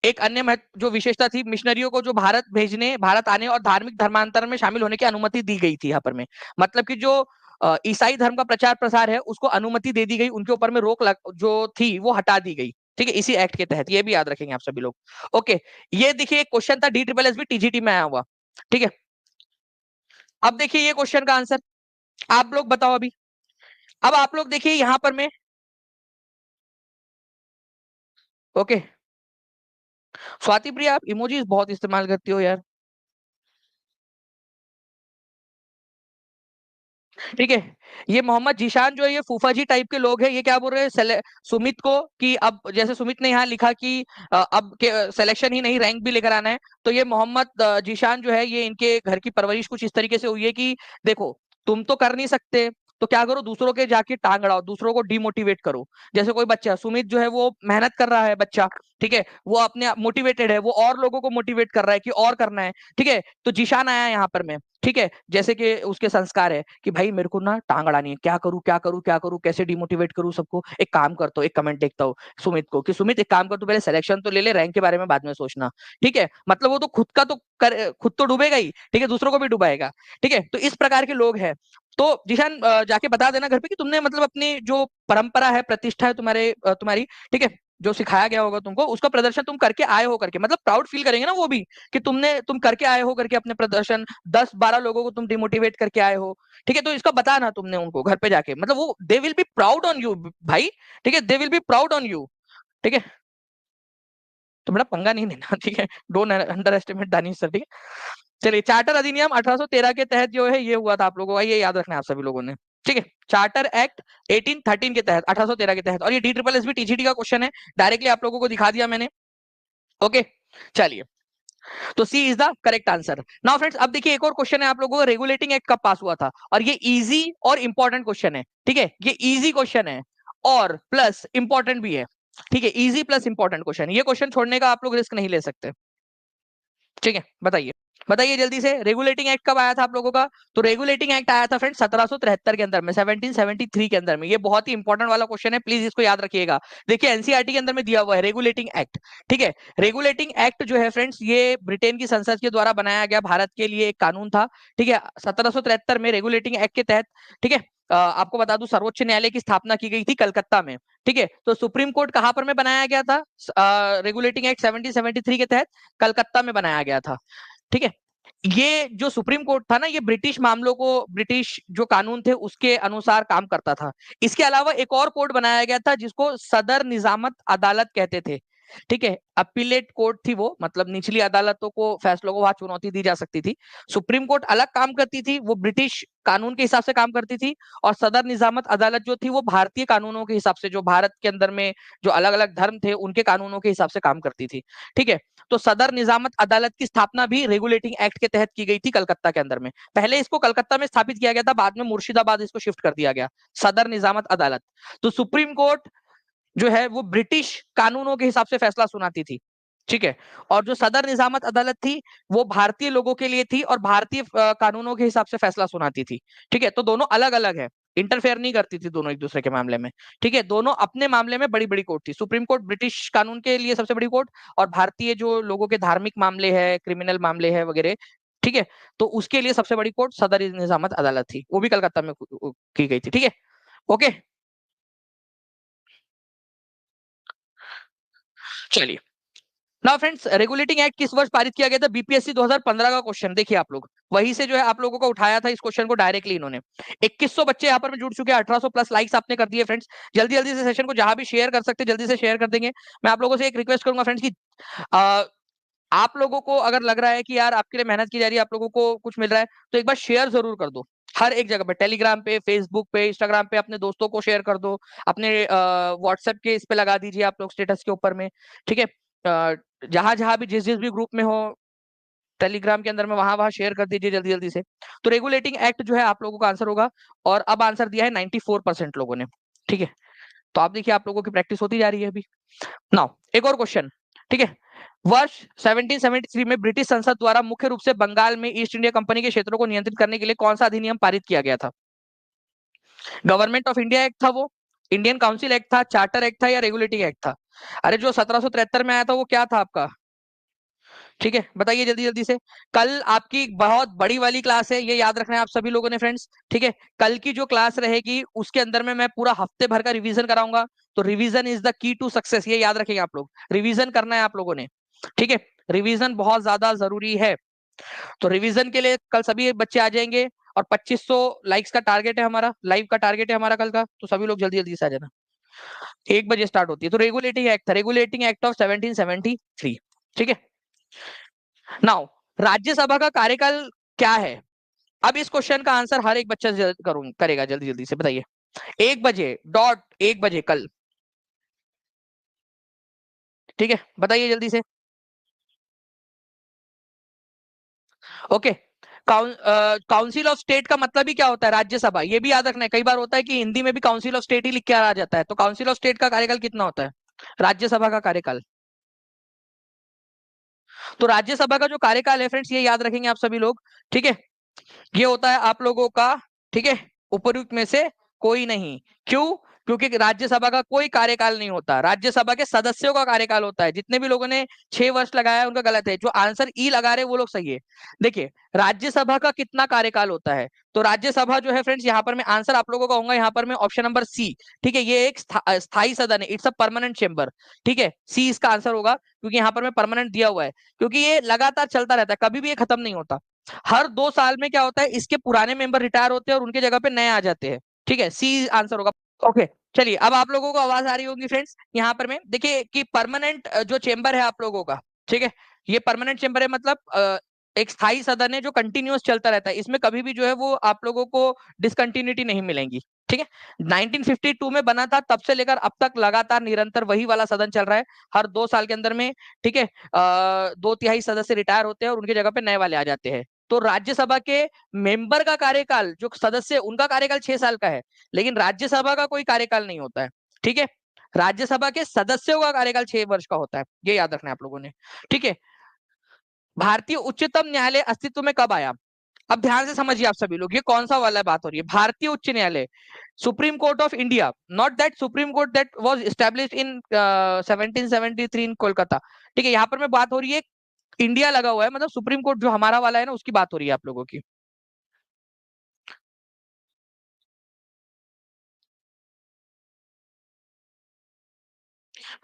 एक अन्य जो विशेषता थी, मिशनरियों को जो भारत आने और धार्मिक धर्मांतरण में शामिल होने की अनुमति दी गई थी यहाँ पर में। मतलब कि जो ईसाई धर्म का प्रचार प्रसार है उसको अनुमति दे दी गई, उनके ऊपर में जो थी वो हटा दी गई। ठीक है, इसी एक्ट के तहत। ये भी याद रखेंगे आप सभी लोग। ओके, ये देखिए एक क्वेश्चन था D triple S B TGT में आया हुआ। ठीक है, अब देखिए ये क्वेश्चन का आंसर आप लोग बताओ अभी। अब आप लोग देखिए यहाँ पर में, ओके, स्वाति प्रिया आप इमोजीज बहुत इस्तेमाल करती हो यार। ठीक है। ये मोहम्मद जीशान जो है ये फूफा जी टाइप के लोग हैं। ये क्या बोल रहे हैं सुमित को कि अब जैसे सुमित ने यहाँ लिखा कि अब सिलेक्शन ही नहीं रैंक भी लेकर आना है, तो ये मोहम्मद जीशान जो है ये इनके घर की परवरिश कुछ इस तरीके से हुई है कि देखो तुम तो कर नहीं सकते तो क्या करो, दूसरों के जाके टांग अड़ाओ, दूसरों को डिमोटिवेट करो। जैसे कोई बच्चा सुमित जो है वो मेहनत कर रहा है बच्चा, ठीक है, वो अपने मोटिवेटेड है, वो और लोगों को मोटिवेट कर रहा है कि और करना है, ठीक है। तो जीशान आया यहाँ पर मैं, ठीक है, जैसे कि उसके संस्कार है कि भाई मेरे को ना टांग अड़ानी है, क्या करूं क्या करूं क्या करूं, कैसे डिमोटिवेट करूं सबको। एक काम करता हूँ, एक कमेंट देखता हूँ सुमित को कि सुमित एक काम कर, तू पहले सिलेक्शन तो ले ले, रैंक के बारे में बाद में सोचना, ठीक है। मतलब वो तो खुद का तो खुद तो डूबेगा ही, ठीक है, दूसरों को भी डुबाएगा, ठीक है। तो इस प्रकार के लोग हैं। तो जिशान जाके बता देना घर पे कि तुमने मतलब अपनी जो परंपरा है, प्रतिष्ठा है तुम्हारी, ठीक है, जो सिखाया गया होगा तुमको उसका प्रदर्शन तुम करके आए हो करके, मतलब प्राउड फील करेंगे ना वो भी कि तुम करके आए हो करके अपने प्रदर्शन, 10-12 लोगों को तुम डिमोटिवेट करके आए हो, ठीक है। तो इसका बताना तुमने उनको घर पे जाके, मतलब वो they will be proud on you भाई, ठीक है, they will be proud on you, ठीक है। तो बड़ा पंगा नहीं लेना, ठीक है, don't under estimate Danish sir, ठीक है। चलिए, चार्टर अधिनियम 1813 के तहत जो है ये हुआ था, आप लोगों का ये याद रखना है आप सभी लोगों ने, ठीक है। चार्टर एक्ट 1813 के तहत, 1813 के तहत, और ये DSSS TGT का क्वेश्चन है, डायरेक्टली आप लोगों को दिखा दिया मैंने। ओके, चलिए, तो C is the correct answer. Now friends, अब देखिए एक और क्वेश्चन है आप लोगों को, रेगुलेटिंग एक्ट कब पास हुआ था, और ये इजी और इंपॉर्टेंट क्वेश्चन है, ठीक है, ये इजी क्वेश्चन है और प्लस इंपॉर्टेंट भी है, ठीक है, इजी प्लस इंपॉर्टेंट क्वेश्चन, ये क्वेश्चन छोड़ने का आप लोग रिस्क नहीं ले सकते, ठीक है। बताइए बताइए जल्दी से, रेगुलेटिंग एक्ट कब आया था आप लोगों का। तो रेगुलेटिंग एक्ट आया था फ्रेंड 1773 के अंदर में, 1773 के अंदर में। ये बहुत ही इंपॉर्टेंट वाला क्वेश्चन है, प्लीज इसको याद रखिएगा। देखिए एनसीईआरटी के अंदर में दिया हुआ है रेगुलेटिंग एक्ट, ठीक है। रेगुलेटिंग एक्ट जो है फ्रेंड्स ये ब्रिटेन की संसद के द्वारा बनाया गया भारत के लिए एक कानून था, ठीक है, 1773 में रेगुलेटिंग एक्ट के तहत, ठीक है। आपको बता दूं सर्वोच्च न्यायालय की स्थापना की गई थी कलकत्ता में, ठीक है। तो सुप्रीम कोर्ट कहां पर में बनाया गया था, रेगुलेटिंग एक्ट 1773 के तहत कलकत्ता में बनाया गया था, ठीक है। ये जो सुप्रीम कोर्ट था ना, ये ब्रिटिश मामलों को, ब्रिटिश जो कानून थे उसके अनुसार काम करता था। इसके अलावा एक और कोर्ट बनाया गया था जिसको सदर निजामत अदालत कहते थे, ठीक है। अपीलेट कोर्ट थी वो, मतलब निचली अदालतों को, फैसलों को वहां चुनौती दी जा सकती थी। सुप्रीम कोर्ट अलग काम करती थी, वो ब्रिटिश कानून के हिसाब से काम करती थी, और सदर निजामत अदालत जो थी वो भारतीय कानूनों के हिसाब से, जो भारत के अंदर में जो अलग अलग धर्म थे उनके कानूनों के हिसाब से काम करती थी, ठीक है। तो सदर निजामत अदालत की स्थापना भी रेगुलेटिंग एक्ट के तहत की गई थी कलकत्ता के अंदर में। पहले इसको कलकत्ता में स्थापित किया गया था, बाद में मुर्शिदाबाद इसको शिफ्ट कर दिया गया, सदर निजामत अदालत। तो सुप्रीम कोर्ट जो है वो ब्रिटिश कानूनों के हिसाब से फैसला सुनाती थी, ठीक है। और जो सदर निजामत अदालत थी वो भारतीय लोगों के लिए थी और भारतीय कानूनों के हिसाब से फैसला सुनाती थी, ठीक है। तो दोनों अलग अलग है, इंटरफेयर नहीं करती थी दोनों एक दूसरे के मामले में, ठीक है। दोनों अपने मामले में बड़ी बड़ी कोर्ट थी, सुप्रीम कोर्ट ब्रिटिश कानून के लिए सबसे बड़ी कोर्ट, और भारतीय जो लोगों के धार्मिक मामले है, क्रिमिनल मामले है वगैरह, ठीक है, तो उसके लिए सबसे बड़ी कोर्ट सदर निजामत अदालत थी, वो भी कलकत्ता में की गई थी, ठीक है। ओके, चलिए। नाउ फ्रेंड्स, रेगुलेटिंग एक्ट किस वर्ष पारित किया गया था, बीपीएससी 2015 का क्वेश्चन देखिए आप लोग, वहीं से जो है आप लोगों को उठाया था इस क्वेश्चन को डायरेक्टली इन्होंने। 2100 बच्चे यहाँ पर जुड़ चुके हैं, 1800 प्लस लाइक्स आपने कर दिए फ्रेंड्स। जल्दी जल्दी से सेशन को जहां भी शेयर कर सकते जल्दी से शेयर कर देंगे। मैं आप लोगों से एक रिक्वेस्ट करूंगा फ्रेंड्स की आप लोगों को अगर लग रहा है कि यार आपके लिए मेहनत की जा रही है, आप लोगों को कुछ मिल रहा है, तो एक बार शेयर जरूर कर दो, हर एक जगह पे, टेलीग्राम पे, फेसबुक पे, इंस्टाग्राम पे, अपने दोस्तों को शेयर कर दो, अपने व्हाट्सएप के इस पे लगा दीजिए आप लोग स्टेटस के ऊपर में, ठीक है। जहां जहां भी जिस जिस भी ग्रुप में हो टेलीग्राम के अंदर में, वहां वहां शेयर कर दीजिए जल्दी जल्दी से। तो रेगुलेटिंग एक्ट जो है आप लोगों का आंसर होगा, और अब आंसर दिया है 94% लोगों ने, ठीक है। तो आप देखिए आप लोगों की प्रैक्टिस होती जा रही है अभी। नाउ एक और क्वेश्चन, ठीक है। वर्ष 1773 में ब्रिटिश संसद द्वारा मुख्य रूप से बंगाल में ईस्ट इंडिया कंपनी के क्षेत्रों को नियंत्रित करने के लिए कौन सा अधिनियम पारित किया गया था। गवर्नमेंट ऑफ इंडिया एक्ट था वो, इंडियन काउंसिल एक्ट था, चार्टर एक्ट था, या रेगुलेटिंग एक्ट था। अरे जो 1773 में आया था वो क्या था आपका, ठीक है, बताइए जल्दी जल्दी से। कल आपकी बहुत बड़ी वाली क्लास है, ये याद रखना है आप सभी लोगों ने फ्रेंड्स, ठीक है। कल की जो क्लास रहेगी उसके अंदर में मैं पूरा हफ्ते भर का रिवीजन कराऊंगा। तो revision is the key to success, ये याद रखेंगे आप लोग, रिवीजन करना है आप लोगों ने, ठीक है। रिवीजन बहुत ज्यादा जरूरी है। तो रिवीजन के लिए कल सभी बच्चे आ जाएंगे, और 2500 लाइक्स का टारगेट है हमारा, लाइव का टारगेट है हमारा कल का, तो सभी लोग जल्दी जल्दी से आ जाना। 1 बजे स्टार्ट होती है। तो रेगुलेटिंग एक्ट था, रेगुलेटिंग एक्ट ऑफ 1773, ठीक है। नाउ राज्यसभा का कार्यकाल क्या है, अब इस क्वेश्चन का आंसर हर एक बच्चा करेगा जल्दी जल्दी से, बताइए। 1 बजे डॉट, 1 बजे कल, ठीक है, बताइए जल्दी से। ओके। काउंसिल ऑफ स्टेट का मतलब ही क्या होता है? राज्यसभा। ये भी याद रखना है, कई बार होता है कि हिंदी में भी काउंसिल ऑफ स्टेट ही लिख के आ जाता है। तो काउंसिल ऑफ स्टेट का कार्यकाल कितना होता है? राज्यसभा का कार्यकाल। तो राज्यसभा का जो कार्यकाल है फ्रेंड्स, ये याद रखेंगे आप सभी लोग, ठीक है। ये होता है आप लोगों का, ठीक है, उपयुक्त में से कोई नहीं। क्यों? क्योंकि राज्यसभा का कोई कार्यकाल नहीं होता, राज्यसभा के सदस्यों का कार्यकाल होता है। जितने भी लोगों ने 6 वर्ष लगाया है उनका गलत है, जो आंसर ई लगा रहे हैं वो लोग सही है। देखिए, राज्यसभा का कितना कार्यकाल होता है, तो राज्यसभा जो है फ्रेंड्स, यहाँ पर मैं आंसर आप लोगों का होगा, यहाँ पर मैं ऑप्शन नंबर सी, ठीक है, ये एक स्थायी सदन है, इट्स अ परमानेंट चेंबर, ठीक है, सी इसका आंसर होगा, क्योंकि यहाँ पर मैं परमानेंट दिया हुआ है, क्योंकि ये लगातार चलता रहता है, कभी भी ये खत्म नहीं होता। हर 2 साल में क्या होता है, इसके पुराने मेंबर रिटायर होते हैं और उनके जगह पे नए आ जाते हैं, ठीक है, सी आंसर होगा। ओके, चलिए, अब आप लोगों को आवाज आ रही होगी फ्रेंड्स, यहाँ पर मैं देखिए कि परमानेंट जो चेंबर है आप लोगों का, ठीक है, ये परमानेंट चेंबर है, मतलब एक स्थायी सदन है जो कंटिन्यूअस चलता रहता है, इसमें कभी भी जो है वो आप लोगों को डिसकंटिन्यूटी नहीं मिलेंगी, ठीक है। 1952 में बना था, तब से लेकर अब तक लगातार निरंतर वही वाला सदन चल रहा है। हर 2 साल के अंदर में, ठीक है, 2/3 सदस्य रिटायर होते हैं और उनकी जगह पे नए वाले आ जाते हैं। तो राज्यसभा के मेंबर का कार्यकाल, जो सदस्य, उनका कार्यकाल 6 साल का है, लेकिन राज्यसभा का कोई कार्यकाल नहीं होता है, ठीक है। राज्यसभा के सदस्यों का कार्यकाल 6 वर्ष का होता है, ये याद रखना है आप लोगों ने, ठीक है। भारतीय उच्चतम न्यायालय अस्तित्व में कब आया? अब ध्यान से समझिए आप सभी लोग, ये कौन सा वाला बात हो रही है? भारतीय उच्च न्यायालय, supreme court of India, not that supreme court that was established in 1773 इन कोलकाता, ठीक है। यहाँ पर मैं बात हो रही है, इंडिया लगा हुआ है, मतलब सुप्रीम कोर्ट जो हमारा वाला है ना, उसकी बात हो रही है आप लोगों की।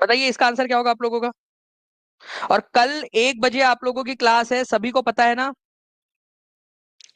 बताइए इसका आंसर क्या होगा आप लोगों का? और कल 1 बजे आप लोगों की क्लास है, सभी को पता है ना?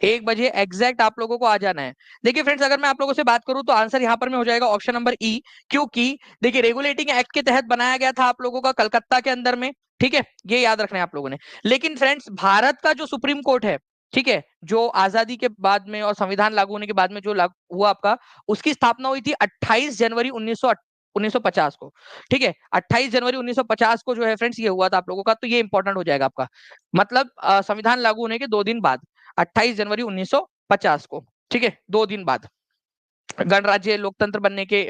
1 बजे एग्जैक्ट आप लोगों को आ जाना है। देखिए फ्रेंड्स, अगर मैं आप लोगों से बात करूं तो आंसर यहां पर में हो जाएगा ऑप्शन नंबर ई, क्योंकि देखिए रेगुलेटिंग एक्ट के तहत बनाया गया था आप लोगों का कलकत्ता के अंदर में, ठीक है, ये याद रखना है आप लोगों ने। लेकिन फ्रेंड्स, भारत का जो सुप्रीम कोर्ट है, ठीक है, जो आजादी के बाद में और संविधान लागू होने के बाद में जो लागू हुआ आपका, उसकी स्थापना हुई थी 28 जनवरी 1950 को, ठीक है, 28 जनवरी 1950 को जो है फ्रेंड्स, ये हुआ था आप लोगों का, तो ये इंपॉर्टेंट हो जाएगा आपका, मतलब संविधान लागू होने के 2 दिन बाद, 28 जनवरी 1950 को, ठीक है, 2 दिन बाद, गणराज्य लोकतंत्र बनने के,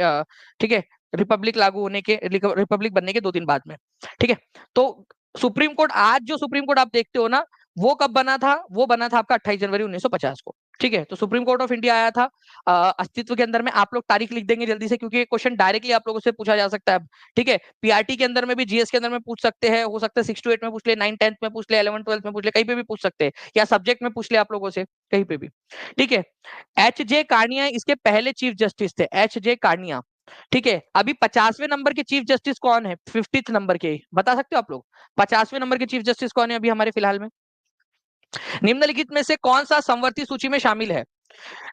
ठीक है, रिपब्लिक लागू होने के, रिपब्लिक बनने के 2 दिन बाद में, ठीक है। तो सुप्रीम कोर्ट, आज जो सुप्रीम कोर्ट आप देखते हो ना, वो कब बना था? वो बना था आपका 28 जनवरी 1950 को, ठीक है। तो सुप्रीम कोर्ट ऑफ इंडिया आया था अस्तित्व के अंदर में। आप लोग तारीख लिख देंगे जल्दी से, क्योंकि ये क्वेश्चन डायरेक्टली आप लोगों से पूछा जा सकता है, ठीक है। पीआरटी के अंदर में भी, जीएस के अंदर में पूछ सकते हैं, हो सकता है 6 to 8 में पूछ ले, 9 10th में पूछ ले, 11 12 में पूछ ले, कहीं पे भी पूछ सकते हैं, या सब्जेक्ट में पूछ ले आप लोगों से, कहीं पे भी, ठीक है। एच जे कार्निया इसके पहले चीफ जस्टिस थे, एच जे कार्निया, ठीक है। अभी 50वें नंबर के चीफ जस्टिस कौन है? 50th नंबर के, बता सकते हो आप लोग? 50वें नंबर के चीफ जस्टिस कौन है अभी हमारे फिलहाल में? निम्नलिखित में से कौन सा संवर्ती सूची में शामिल है?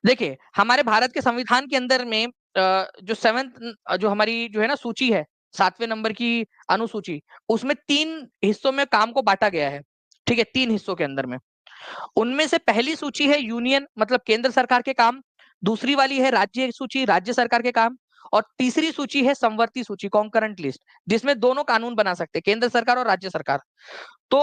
देखिए, हमारे भारत के संविधान के अंदर में जो 7th जो हमारी जो है ना सूची है, 7वें नंबर की अनुसूची, उसमें 3 हिस्सों में काम को बांटा गया है, ठीक है, 3 हिस्सों के अंदर में। उनमें से पहली सूची है यूनियन, मतलब केंद्र सरकार के काम, दूसरी वाली है राज्य सूची, राज्य सरकार के काम, और तीसरी सूची है संवर्ती सूची, कॉन्करेंट लिस्ट, जिसमें दोनों कानून बना सकते हैं, केंद्र सरकार और राज्य सरकार। तो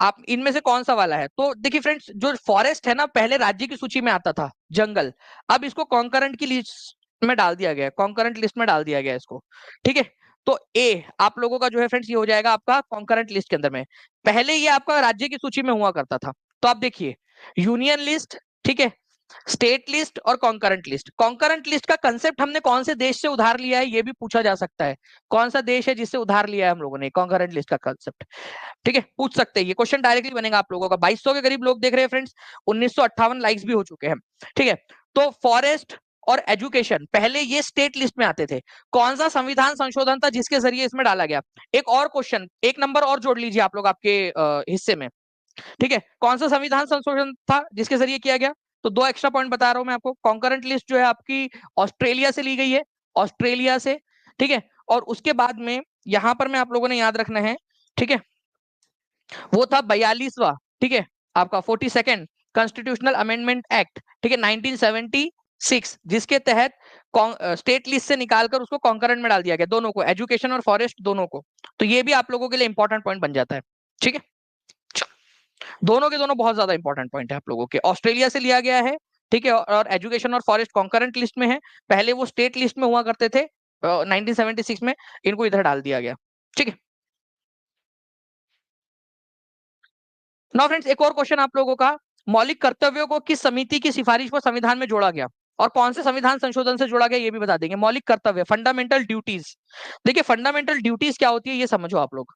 आप इनमें से कौन सा वाला है? तो देखिए फ्रेंड्स, जो फॉरेस्ट है ना, पहले राज्य की सूची में आता था, जंगल, अब इसको कॉन्करेंट की लिस्ट में डाल दिया गया, कॉन्करेंट लिस्ट में डाल दिया गया इसको, ठीक है। तो ए आप लोगों का जो है फ्रेंड्स, ये हो जाएगा आपका कॉन्करेंट लिस्ट के अंदर में। पहले ये आपका राज्य की सूची में हुआ करता था। तो आप देखिए, यूनियन लिस्ट, ठीक है, स्टेट लिस्ट और कॉन्करेंट लिस्ट। कॉन्करेंट लिस्ट का कंसेप्ट हमने कौन से देश से उधार लिया है, ये भी पूछा जा सकता है, कौन सा देश है जिससे उधार लिया है हम लोगों ने कॉन्करेंट लिस्ट का कंसेप्ट, ठीक है, पूछ सकते हैं, ये क्वेश्चन डायरेक्टली बनेगा आप लोगों का। 2200 के करीब लोग देख रहे हैं फ्रेंड्स, 1958 लाइक्स भी हो चुके हैं, ठीक है। तो फॉरेस्ट और एजुकेशन पहले ये स्टेट लिस्ट में आते थे। कौन सा संविधान संशोधन था जिसके जरिए इसमें डाला गया? एक और क्वेश्चन, एक नंबर और जोड़ लीजिए आप लोग आपके हिस्से में, ठीक है। कौन सा संविधान संशोधन था जिसके जरिए किया गया? तो 2 एक्स्ट्रा पॉइंट बता रहा हूं मैं आपको। कॉन्करेंट लिस्ट जो है आपकी ऑस्ट्रेलिया से ली गई है, ऑस्ट्रेलिया से, ठीक है। और उसके बाद में यहां पर में आप लोगों ने याद रखना है, ठीक है, वो था 42वां, ठीक है, आपका 42nd कॉन्स्टिट्यूशनल अमेंडमेंट एक्ट, ठीक है, 1976, जिसके तहत स्टेट लिस्ट से निकालकर उसको कॉन्करेंट में डाल दिया गया, दोनों को, एजुकेशन और फॉरेस्ट दोनों को। तो ये भी आप लोगों के लिए इंपॉर्टेंट पॉइंट बन जाता है, ठीक है। दोनों के दोनों बहुत ज्यादा इंपॉर्टेंट पॉइंट है आप लोगों के। ऑस्ट्रेलिया से लिया गया है, ठीक है, और एजुकेशन और फॉरेस्ट कॉन्करेंट लिस्ट में है, पहले वो स्टेट लिस्ट में हुआ करते थे 1976 में, इनको इधर डाल दिया गया, ठीक है। नाउ फ्रेंड्स, एक और क्वेश्चन आप लोगों का, मौलिक कर्तव्यों को किस समिति की सिफारिश पर संविधान में जोड़ा गया और कौन से संविधान संशोधन से जोड़ा गया ये भी बता देंगे। मौलिक कर्तव्य, फंडामेंटल ड्यूटीज। देखिए फंडामेंटल ड्यूटीज क्या होती है ये समझो आप लोग।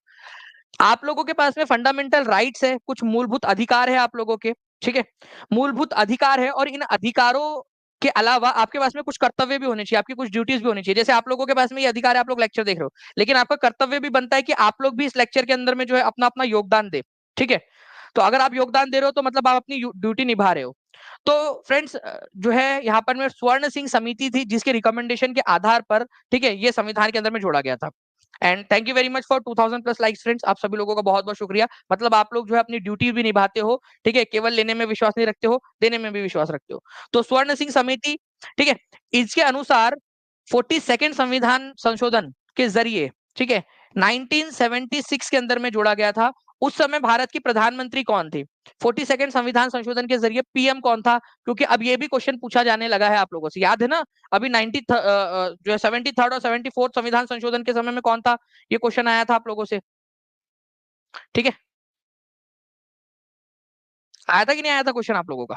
आप लोगों के पास में फंडामेंटल राइट्स है, कुछ मूलभूत अधिकार है आप लोगों के, ठीक है, मूलभूत अधिकार है, और इन अधिकारों के अलावा आपके पास में कुछ कर्तव्य भी होने चाहिए, आपकी कुछ ड्यूटीज भी होनी चाहिए। जैसे आप लोगों के पास में ये अधिकार है, आप लोग लेक्चर देख रहे हो, लेकिन आपका कर्तव्य भी बनता है कि आप लोग भी इस लेक्चर के अंदर में जो है अपना अपना योगदान दे, ठीक है। तो अगर आप योगदान दे रहे हो तो मतलब आप अपनी ड्यूटी निभा रहे हो। तो फ्रेंड्स जो है यहाँ पर में स्वर्ण सिंह समिति थी, जिसके रिकमेंडेशन के आधार पर, ठीक है, ये संविधान के अंदर में जोड़ा गया था। And thank you very much for 2000 plus likes friends, आप सभी लोगों का बहुत बहुत शुक्रिया। मतलब आप लोग जो है अपनी ड्यूटी भी निभाते हो, ठीक है, केवल लेने में विश्वास नहीं रखते हो, देने में भी विश्वास रखते हो। तो स्वर्ण सिंह समिति, ठीक है, इसके अनुसार 42nd संविधान संशोधन के जरिए, ठीक है, 1976 के अंदर में जोड़ा गया था। उस समय भारत की प्रधानमंत्री कौन थी? 42nd संविधान संशोधन के जरिए पीएम कौन था? क्योंकि अब ये भी क्वेश्चन पूछा जाने लगा है आप लोगों से, याद है ना? अभी 90 जो है 73rd और 74th संविधान संशोधन के समय में कौन था? ये क्वेश्चन आया था आप लोगों से, ठीक है। आया था कि नहीं आया था क्वेश्चन आप लोगों का?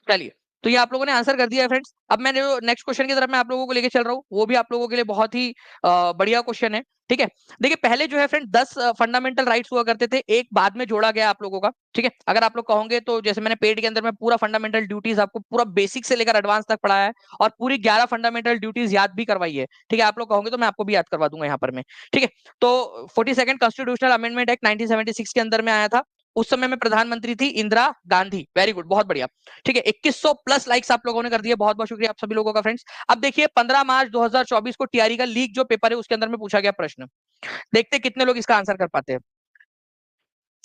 चलिए, तो ये आप लोगों ने आंसर कर दिया है फ्रेंड्स। अब मैंने जो नेक्स्ट क्वेश्चन की तरफ मैं आप लोगों को लेके चल रहा हूँ, वो भी आप लोगों के लिए बहुत ही बढ़िया क्वेश्चन है, ठीक है। देखिए पहले जो है फ्रेंड 10 फंडामेंटल राइट्स हुआ करते थे, एक बाद में जोड़ा गया आप लोगों का, ठीक है। अगर आप लोग कहोगे तो जैसे मैंने पेड के अंदर में पूरा फंडामेंटल ड्यूटीज आपको पूरा बेसिक से लेकर एडवांस तक पढ़ाया है, और पूरी 11 फंडामेंटल ड्यूटीज याद भी करवाई है, ठीक है। आप लोग कहोगे तो मैं आपको भी याद करवा दूंगा यहाँ पर में, ठीक है। तो 42nd कॉन्स्टिट्यूशनल अमेंडमेंट एक्ट 1976 के अंदर में आया था। उस समय में प्रधानमंत्री थी इंदिरा गांधी। वेरी गुड, बहुत बढ़िया, ठीक है। 2100 प्लस लाइक्स आप लोगों ने कर दिए, बहुत बहुत शुक्रिया आप सभी लोगों का फ्रेंड्स। अब देखिए 15 मार्च 2024 को टीआरई का लीक जो पेपर है उसके अंदर में पूछा गया प्रश्न, देखते कितने लोग इसका आंसर कर पाते हैं,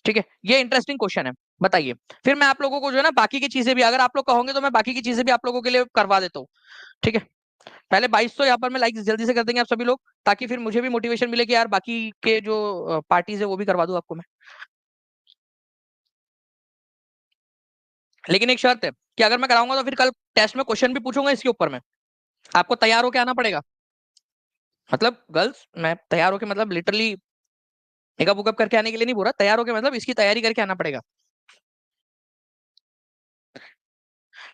ठीक है। ये इंटरेस्टिंग क्वेश्चन है, बताइए। फिर मैं आप लोगों को जो है ना बाकी की चीजें भी, अगर आप लोग कहोगे तो मैं बाकी की चीजें भी आप लोगों के लिए करवा देता हूँ, ठीक है। पहले 2200 यहाँ पर मैं लाइक जल्दी से कर देंगे आप सभी लोग, ताकि फिर मुझे भी मोटिवेशन मिले कि यार बाकी के जो पार्टीज है वो भी करवा दूं आपको मैं। लेकिन एक शर्त है कि अगर मैं कराऊंगा तो फिर कल टेस्ट में क्वेश्चन भी पूछूंगा इसके ऊपर में, आपको तैयार होकर आना पड़ेगा। मतलब गर्ल्स, मैं तैयार होके मतलब लिटरली मेकअप वुकअप करके आने के लिए नहीं बोल रहा, तैयार होके मतलब इसकी तैयारी करके आना पड़ेगा,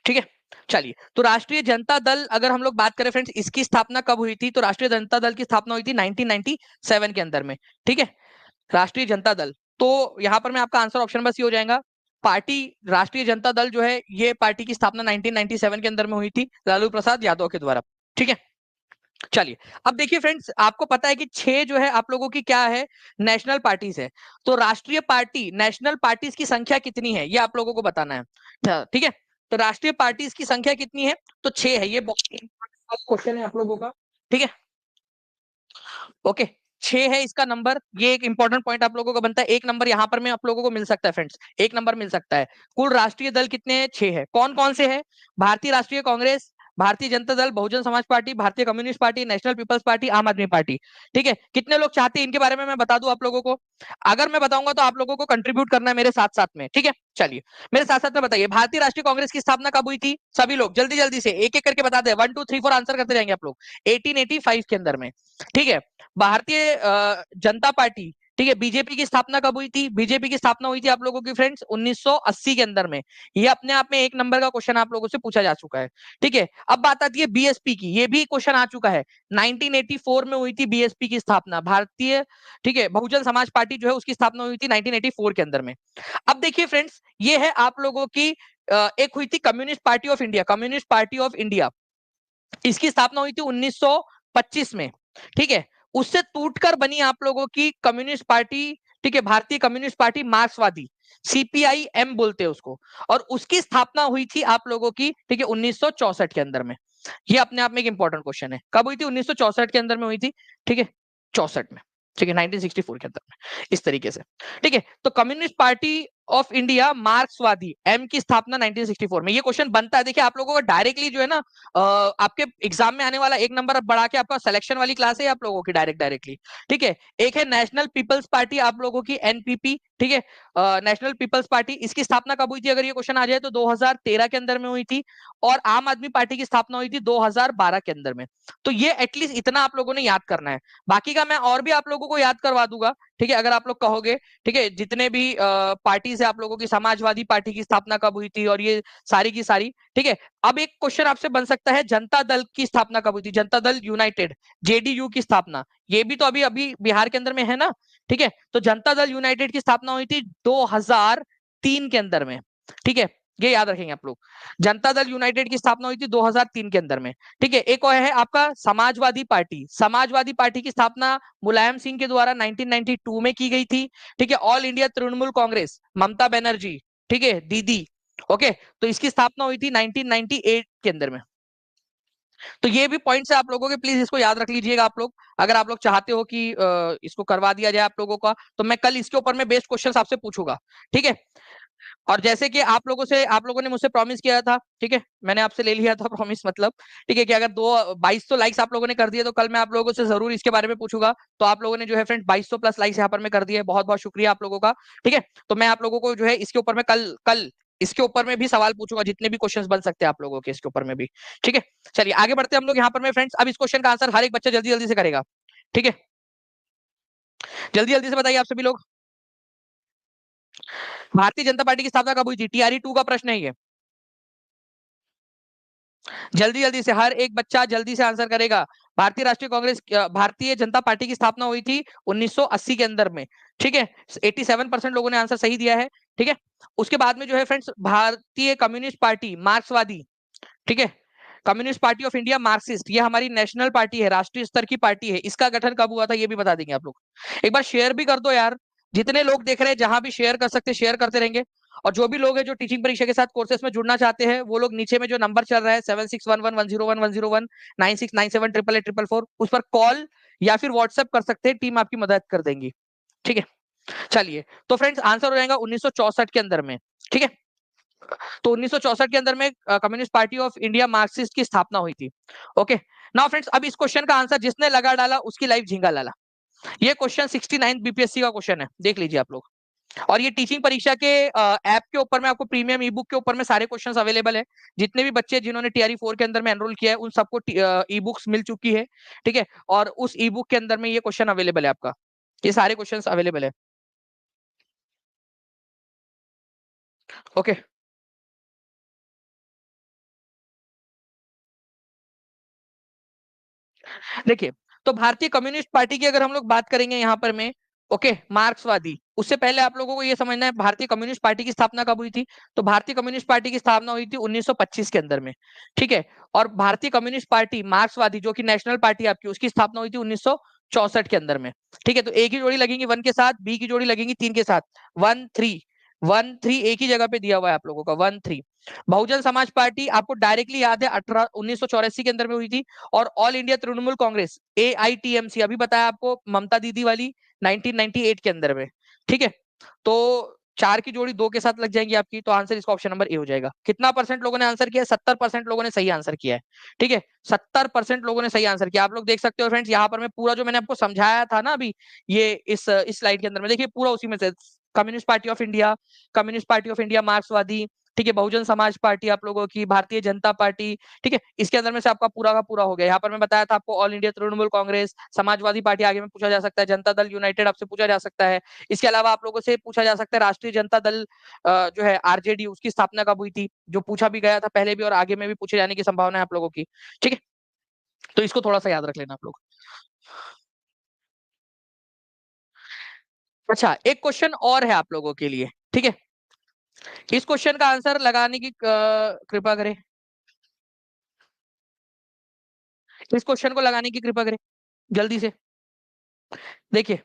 ठीक है। चलिए, तो राष्ट्रीय जनता दल अगर हम लोग बात करें फ्रेंड्स, इसकी स्थापना कब हुई थी? तो राष्ट्रीय जनता दल की स्थापना हुई थी 1997 के अंदर में, ठीक है। राष्ट्रीय जनता दल, तो यहाँ पर मैं आपका आंसर ऑप्शन बस ये हो जाएगा, पार्टी राष्ट्रीय जनता दल जो है ये पार्टी की स्थापना 1997 के अंदर में हुई थी लालू प्रसाद यादव के द्वारा, ठीक है। चलिए, अब देखिए फ्रेंड्स, आपको पता है कि 6 जो है आप लोगों की क्या है, नेशनल पार्टीज है। तो राष्ट्रीय पार्टी, नेशनल पार्टीज की संख्या कितनी है ये आप लोगों को बताना है, ठीक है। तो राष्ट्रीय पार्टीज की संख्या कितनी है? तो 6 है। ये बहुत क्वेश्चन है आप लोगों का, ठीक है, ओके। 6 है इसका नंबर, ये एक इंपॉर्टेंट पॉइंट आप लोगों का बनता है। एक नंबर यहाँ पर में आप लोगों को मिल सकता है फ्रेंड्स, एक नंबर मिल सकता है। कुल राष्ट्रीय दल कितने हैं? 6 है। कौन कौन से हैं? भारतीय राष्ट्रीय कांग्रेस, भारतीय जनता दल, बहुजन Samaj Party, Bharatiya Communist Party, National People's Party, Aam Aadmi party, ठीक है। कितने लोग चाहते हैं इनके बारे में मैं बता दूं आप लोगों को? अगर मैं बताऊंगा तो आप लोगों को कंट्रीब्यूट करना है मेरे साथ साथ में, ठीक है। चलिए, मेरे साथ साथ में बताइए, भारतीय राष्ट्रीय कांग्रेस की स्थापना कब हुई थी? सभी लोग जल्दी जल्दी से एक एक करके बता दे, 1 2 3 4 आंसर करते जाएंगे आप लोग। 1885 के अंदर में, ठीक है। भारतीय जनता पार्टी, ठीक है, बीजेपी की स्थापना कब हुई थी? बीजेपी की स्थापना हुई थी आप लोगों की फ्रेंड्स 1980 के अंदर में। ये अपने आप में एक नंबर का क्वेश्चन आप लोगों से पूछा जा चुका है, ठीक है। अब बात आती है बीएसपी की, ये भी क्वेश्चन आ चुका है। 1984 में हुई थी बीएसपी की स्थापना, भारतीय, ठीक है, बहुजन समाज पार्टी जो है उसकी स्थापना हुई थी 1984 के अंदर में। अब देखिए फ्रेंड्स, ये है आप लोगों की एक हुई थी communist party of India, communist party of India, इसकी स्थापना हुई थी 1925 में, ठीक है। उससे टूटकर बनी आप लोगों की कम्युनिस्ट पार्टी, ठीक है, भारतीय कम्युनिस्ट पार्टी मार्क्सवादी, CPIM बोलते हैं उसको, और उसकी स्थापना हुई थी आप लोगों की, ठीक है, 1964 के अंदर में। ये अपने आप में एक इंपॉर्टेंट क्वेश्चन है, कब हुई थी? 1964 के अंदर में हुई थी, ठीक है, 64 में, ठीक है, 1964 के अंदर में, इस तरीके से, ठीक है। तो कम्युनिस्ट पार्टी ऑफ इंडिया मार्क्सवादी, एम की स्थापना 1964 में। ये क्वेश्चन बनता है, देखिए आप लोगों को डायरेक्टली जो है ना आपके एग्जाम में आने वाला एक नंबर बढ़ा के आपका सिलेक्शन वाली क्लास है आप लोगों की डायरेक्टली, ठीक है। एक है नेशनल पीपल्स पार्टी आप लोगों की, NPP, ठीक है, नेशनल पीपल्स पार्टी, इसकी स्थापना कब हुई थी अगर ये क्वेश्चन आ जाए तो 2013 के अंदर में हुई थी। और आम आदमी पार्टी की स्थापना हुई थी 2012 के अंदर में। तो ये एटलीस्ट इतना आप लोगों ने याद करना है, बाकी का मैं और भी आप लोगों को याद करवा दूंगा, ठीक है, अगर आप लोग कहोगे, ठीक है। जितने भी पार्टी से आप लोगों की, समाजवादी पार्टी की स्थापना कब हुई थी और ये सारी की सारी, ठीक है। अब एक क्वेश्चन आपसे बन सकता है, जनता दल की स्थापना कब हुई थी? जनता दल यूनाइटेड, JDU की स्थापना, ये भी तो अभी अभी बिहार के अंदर में है ना, ठीक है। तो जनता दल यूनाइटेड की स्थापना हुई थी 2003 के अंदर में, ठीक है, ये याद रखेंगे आप लोग। जनता दल यूनाइटेड की स्थापना हुई थी 2003 के अंदर में, ठीक है। एक और है आपका समाजवादी पार्टी, समाजवादी पार्टी की स्थापना मुलायम सिंह के द्वारा 1992 में की गई थी, ठीक है। ऑल इंडिया तृणमूल कांग्रेस, ममता बनर्जी, ठीक है, दीदी, ओके, तो इसकी स्थापना हुई थी 1998 के अंदर में। तो ये भी पॉइंट्स है आप लोगों के, प्लीज इसको याद रख लीजिएगा आप लोग, अगर आप लोग चाहते हो कि इसको करवा दिया जाए आप लोगों का, तो मैं कल इसके ऊपर में बेस्ट क्वेश्चंस आपसे पूछूंगा, ठीक है। और जैसे कि आप लोगों ने मुझसे प्रॉमिस किया था, ठीक है, मैंने आपसे ले लिया था प्रॉमिस, मतलब, ठीक है, कि अगर 2200 लाइक्स आप लोगों ने कर दिए तो कल मैं आप लोगों से जरूर इसके बारे में पूछूंगा। तो आप लोगों ने जो है फ्रेंड 2200 प्लस लाइक्स यहाँ पर में कर दिए, बहुत बहुत शुक्रिया आप लोगों का, ठीक है। तो मैं आप लोगों को जो है इसके ऊपर में कल कल इसके ऊपर में भी सवाल पूछूंगा, जितने भी क्वेश्चंस बन सकते हैं आप लोगों के इसके ऊपर में भी, ठीक है। चलिए आगे बढ़ते हैं हम लोग यहाँ पर में फ्रेंड्स। अब इस क्वेश्चन का आंसर हर एक बच्चा जल्दी जल्दी से करेगा, ठीक है, जल्दी जल्दी से बताइए आप सभी लोग। भारतीय जनता पार्टी की स्थापना कब हुई थी? TRE 2 का प्रश्न है ये, जल्दी जल्दी से हर एक बच्चा जल्दी से आंसर करेगा। भारतीय जनता पार्टी की स्थापना हुई थी 1980 के अंदर में, ठीक है। 87% लोगों ने आंसर सही दिया है, ठीक है। उसके बाद में जो है फ्रेंड्स, भारतीय कम्युनिस्ट पार्टी मार्क्सवादी, ठीक है, communist party of India Marxist, ये हमारी नेशनल पार्टी है, राष्ट्रीय स्तर की पार्टी है, इसका गठन कब हुआ था ये भी बता देंगे आप लोग। एक बार शेयर भी कर दो यार, जितने लोग देख रहे हैं जहां भी शेयर कर सकते शेयर करते रहेंगे। और जो भी लोग हैं जो टीचिंग परीक्षा के साथ कोर्सेस में जुड़ना चाहते हैं, वो लोग नीचे में जो नंबर चल रहा है 7611101101 9697888844, उस पर कॉल या फिर व्हाट्सएप कर सकते हैं, टीम आपकी मदद कर देंगी, ठीक है। चलिए, तो फ्रेंड्स आंसर हो जाएगा 1964 के अंदर में, ठीक है। तो 1964 के अंदर में communist party of India Marxist की स्थापना हुई थी, ओके। नाउ फ्रेंड्स, अब इस क्वेश्चन का आंसर जिसने लगा डाला उसकी लाइफ झींगा लाला। ये क्वेश्चन 69 बीपीएससी का क्वेश्चन है, देख लीजिए आप लोग। और ये टीचिंग परीक्षा के ऐप के ऊपर में आपको प्रीमियम ई बुक के ऊपर में सारे क्वेश्चंस अवेलेबल है। जितने भी बच्चे जिन्होंने TRE 4 के अंदर में एनरोल किया है उन सबको ई बुक्स मिल चुकी है, ठीक है। और उस ई बुक के अंदर में ये क्वेश्चन अवेलेबल है आपका, ये सारे क्वेश्चंस अवेलेबल है, ओके। देखिए, तो भारतीय कम्युनिस्ट पार्टी की अगर हम लोग बात करेंगे यहाँ पर में, ओके, मार्क्सवादी, उससे पहले आप लोगों को ये समझना है भारतीय कम्युनिस्ट पार्टी की स्थापना कब हुई थी। तो भारतीय कम्युनिस्ट पार्टी की स्थापना हुई थी 1925 के अंदर में, ठीक है। और भारतीय कम्युनिस्ट पार्टी मार्क्सवादी जो कि नेशनल पार्टी आपकी, उसकी स्थापना हुई थी 1964 के अंदर में, ठीक है। तो एक ही जोड़ी लगेंगी 1 के साथ, बी की जोड़ी लगेंगी 3 के साथ, 1 3 1 3 एक ही जगह पे दिया हुआ है आप लोगों का, 1 3। बहुजन समाज पार्टी आपको डायरेक्टली याद है 1984 के अंदर में हुई थी। और all India Trinamool Congress, AITMC, अभी बताया आपको, ममता दीदी वाली, 1998 के अंदर में, ठीक है। तो 4 की जोड़ी 2 के साथ लग जाएंगी आपकी, तो आंसर इसका ऑप्शन नंबर ए हो जाएगा। कितना परसेंट लोगों ने आंसर किया है? 70% लोगों ने सही आंसर किया है, ठीक है। 70% लोगों ने सही आंसर किया। आप लोग देख सकते हो फ्रेंड्स, यहाँ पर मैं पूरा जो मैंने आपको समझाया था ना अभी, ये इस स्लाइड के अंदर में देखिए, पूरा उसी में से communist party of India, communist party of India मार्क्सवादी, ठीक है, बहुजन समाज पार्टी आप लोगों की, भारतीय जनता पार्टी, ठीक है, इसके अंदर में से आपका पूरा का पूरा हो गया। यहाँ पर मैं बताया था आपको, all India Trinamool Congress, Samajwadi party आगे में पूछा जा सकता है, जनता दल यूनाइटेड आपसे पूछा जा सकता है। इसके अलावा आप लोगों से पूछा जा सकता है राष्ट्रीय जनता दल जो है RJD, उसकी स्थापना कब हुई थी, जो पूछा भी गया था पहले भी और आगे में भी पूछे जाने की संभावना है आप लोगों की, ठीक है। तो इसको थोड़ा सा याद रख लेना आप लोग। अच्छा, एक क्वेश्चन और है आप लोगों के लिए, ठीक है। इस क्वेश्चन का आंसर लगाने की कृपा करें, इस क्वेश्चन को लगाने की कृपा करें जल्दी से। देखिए,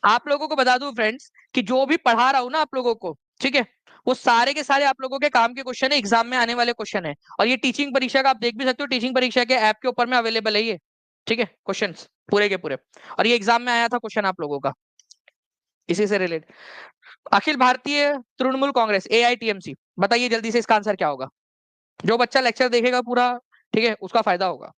आप लोगों को बता दूं फ्रेंड्स कि जो भी पढ़ा रहा हूं ना आप लोगों को, ठीक है, वो सारे के सारे आप लोगों के काम के क्वेश्चन है, एग्जाम में आने वाले क्वेश्चन है। और ये टीचिंग परीक्षा का आप देख भी सकते हो, टीचिंग परीक्षा के ऐप के ऊपर में अवेलेबल है ये, ठीक है, क्वेश्चंस पूरे के पूरे। और ये एग्जाम में आया था क्वेश्चन आप लोगों का इसी से रिलेटेड। अखिल भारतीय तृणमूल कांग्रेस AITMC, बताइए जल्दी से इसका आंसर क्या होगा? जो बच्चा लेक्चर देखेगा पूरा, ठीक है, उसका फायदा होगा।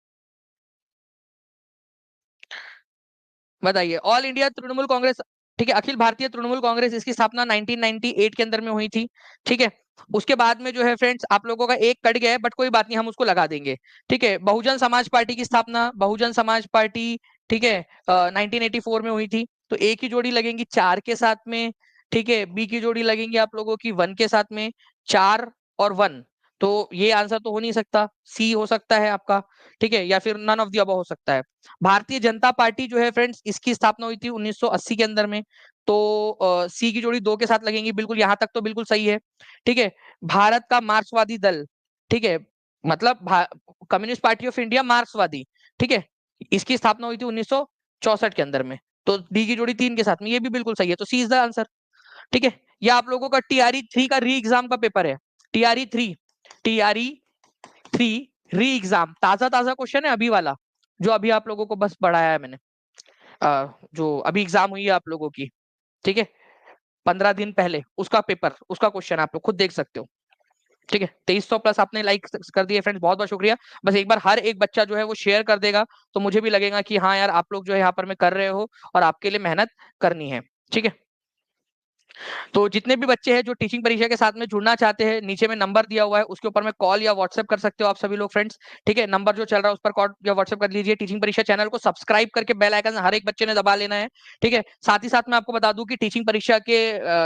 बताइए। ऑल इंडिया तृणमूल कांग्रेस, ठीक है, अखिल भारतीय तृणमूल कांग्रेस, इसकी स्थापना 1998 के अंदर में हुई थी, ठीक है। उसके बाद में जो है फ्रेंड्स आप लोगों का एक कट गया है, बट कोई बात नहीं, हम उसको लगा देंगे, ठीक है। बहुजन समाज पार्टी की स्थापना, बहुजन समाज पार्टी, ठीक है, 1984 में हुई थी। तो ए की जोड़ी लगेंगी 4 के साथ में, ठीक है। बी की जोड़ी लगेंगी आप लोगों की 1 के साथ में, 4 और 1। तो ये आंसर तो हो नहीं सकता, सी हो सकता है आपका, ठीक है, या फिर नन ऑफ द अबव हो सकता है। भारतीय जनता पार्टी जो है फ्रेंड्स, इसकी स्थापना हुई थी 1980 के अंदर में। तो सी की जोड़ी 2 के साथ लगेंगी, बिल्कुल यहां तक तो बिल्कुल सही है, ठीक है। भारत का मार्क्सवादी दल, ठीक है, मतलब कम्युनिस्ट पार्टी ऑफ इंडिया मार्क्सवादी, ठीक है, इसकी स्थापना हुई थी 1964 के अंदर में। तो डी की जोड़ी 3 के साथ में, ये भी बिल्कुल सही है, तो सी इज द आंसर, ठीक है। या आप लोगों का TRE 3 का री एग्जाम का पेपर है, TRE 3 री एग्जाम, ताजा ताजा क्वेश्चन है अभी वाला, जो अभी आप लोगों को बस बढ़ाया है मैंने, जो अभी एग्जाम हुई है आप लोगों की, ठीक है, 15 दिन पहले, उसका पेपर, उसका क्वेश्चन आप लोग खुद देख सकते हो, ठीक है। 2300+ आपने लाइक कर दिए फ्रेंड्स, बहुत बहुत शुक्रिया। बस एक बार हर एक बच्चा जो है वो शेयर कर देगा, तो मुझे भी लगेगा कि हाँ यार आप लोग जो है यहाँ पर में कर रहे हो और आपके लिए मेहनत करनी है, ठीक है। तो जितने भी बच्चे हैं जो टीचिंग परीक्षा के साथ में जुड़ना चाहते हैं, नीचे में नंबर दिया हुआ है, उसके ऊपर में कॉल या व्हाट्सएप कर सकते हो आप सभी लोग फ्रेंड्स, ठीक है। नंबर जो चल रहा है उस पर कॉल या व्हाट्सएप कर लीजिए। टीचिंग परीक्षा चैनल को सब्सक्राइब करके बेल आइकन हर एक बच्चे ने दबा लेना है, ठीक है। साथ ही साथ मैं आपको बता दूं कि टीचिंग परीक्षा के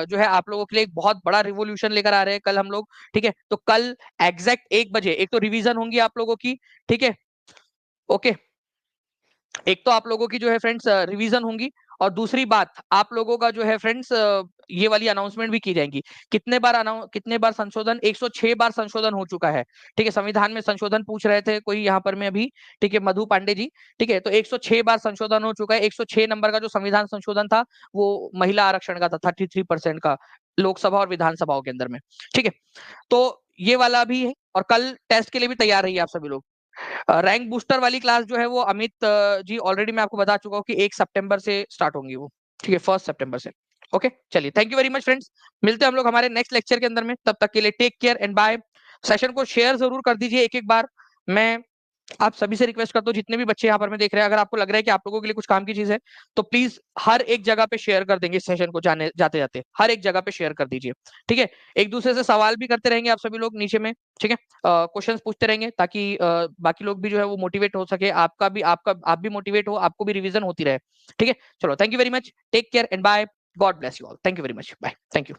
जो है आप लोगों के लिए एक बहुत बड़ा रिवोल्यूशन लेकर आ रहे हैं कल हम लोग, ठीक है। तो कल एग्जैक्ट 1 बजे एक तो रिविजन होंगी आप लोगों की, ठीक है, ओके। एक तो आप लोगों की जो है फ्रेंड्स रिवीजन होंगी, और दूसरी बात आप लोगों का जो है फ्रेंड्स ये वाली अनाउंसमेंट भी की जाएंगी। कितने बार संशोधन, 106 बार संशोधन हो चुका है, ठीक है। संविधान में संशोधन पूछ रहे थे कोई यहाँ पर में अभी, ठीक है, मधु पांडे जी, ठीक है। तो 106 बार संशोधन हो चुका है। 106 नंबर का जो संविधान संशोधन था वो महिला आरक्षण का था, 33% का, लोकसभा और विधानसभाओं के अंदर में, ठीक है। तो ये वाला भी है, और कल टेस्ट के लिए भी तैयार रहिए आप सभी लोग। रैंक बूस्टर वाली क्लास जो है वो अमित जी ऑलरेडी मैं आपको बता चुका हूँ कि 1 सितंबर से स्टार्ट होंगी वो, ठीक है, 1 सितंबर से। ओके, चलिए, thank you very much friends. मिलते हैं हम लोग हमारे नेक्स्ट लेक्चर के अंदर में, तब तक के लिए take care and bye. Session को शेयर जरूर कर दीजिए एक एक बार। मैं आप सभी से रिक्वेस्ट करता हूँ, जितने भी बच्चे यहाँ पर मैं देख रहे हैं, अगर आपको लग रहा है कि आप लोगों के लिए कुछ काम की चीज है, तो प्लीज हर एक जगह पे शेयर कर देंगे, सेशन को जाने जाते जाते हर एक जगह पे शेयर कर दीजिए, ठीक है। एक दूसरे से सवाल भी करते रहेंगे आप सभी लोग नीचे में, ठीक है, क्वेश्चंस पूछते रहेंगे, ताकि बाकी लोग भी जो है वो मोटिवेट हो सके, आप भी मोटिवेट हो, आपको भी रिविजन होती रहे, ठीक है। चलो, thank you very much, take care and bye, God bless you all, thank you very much, bye, thank you.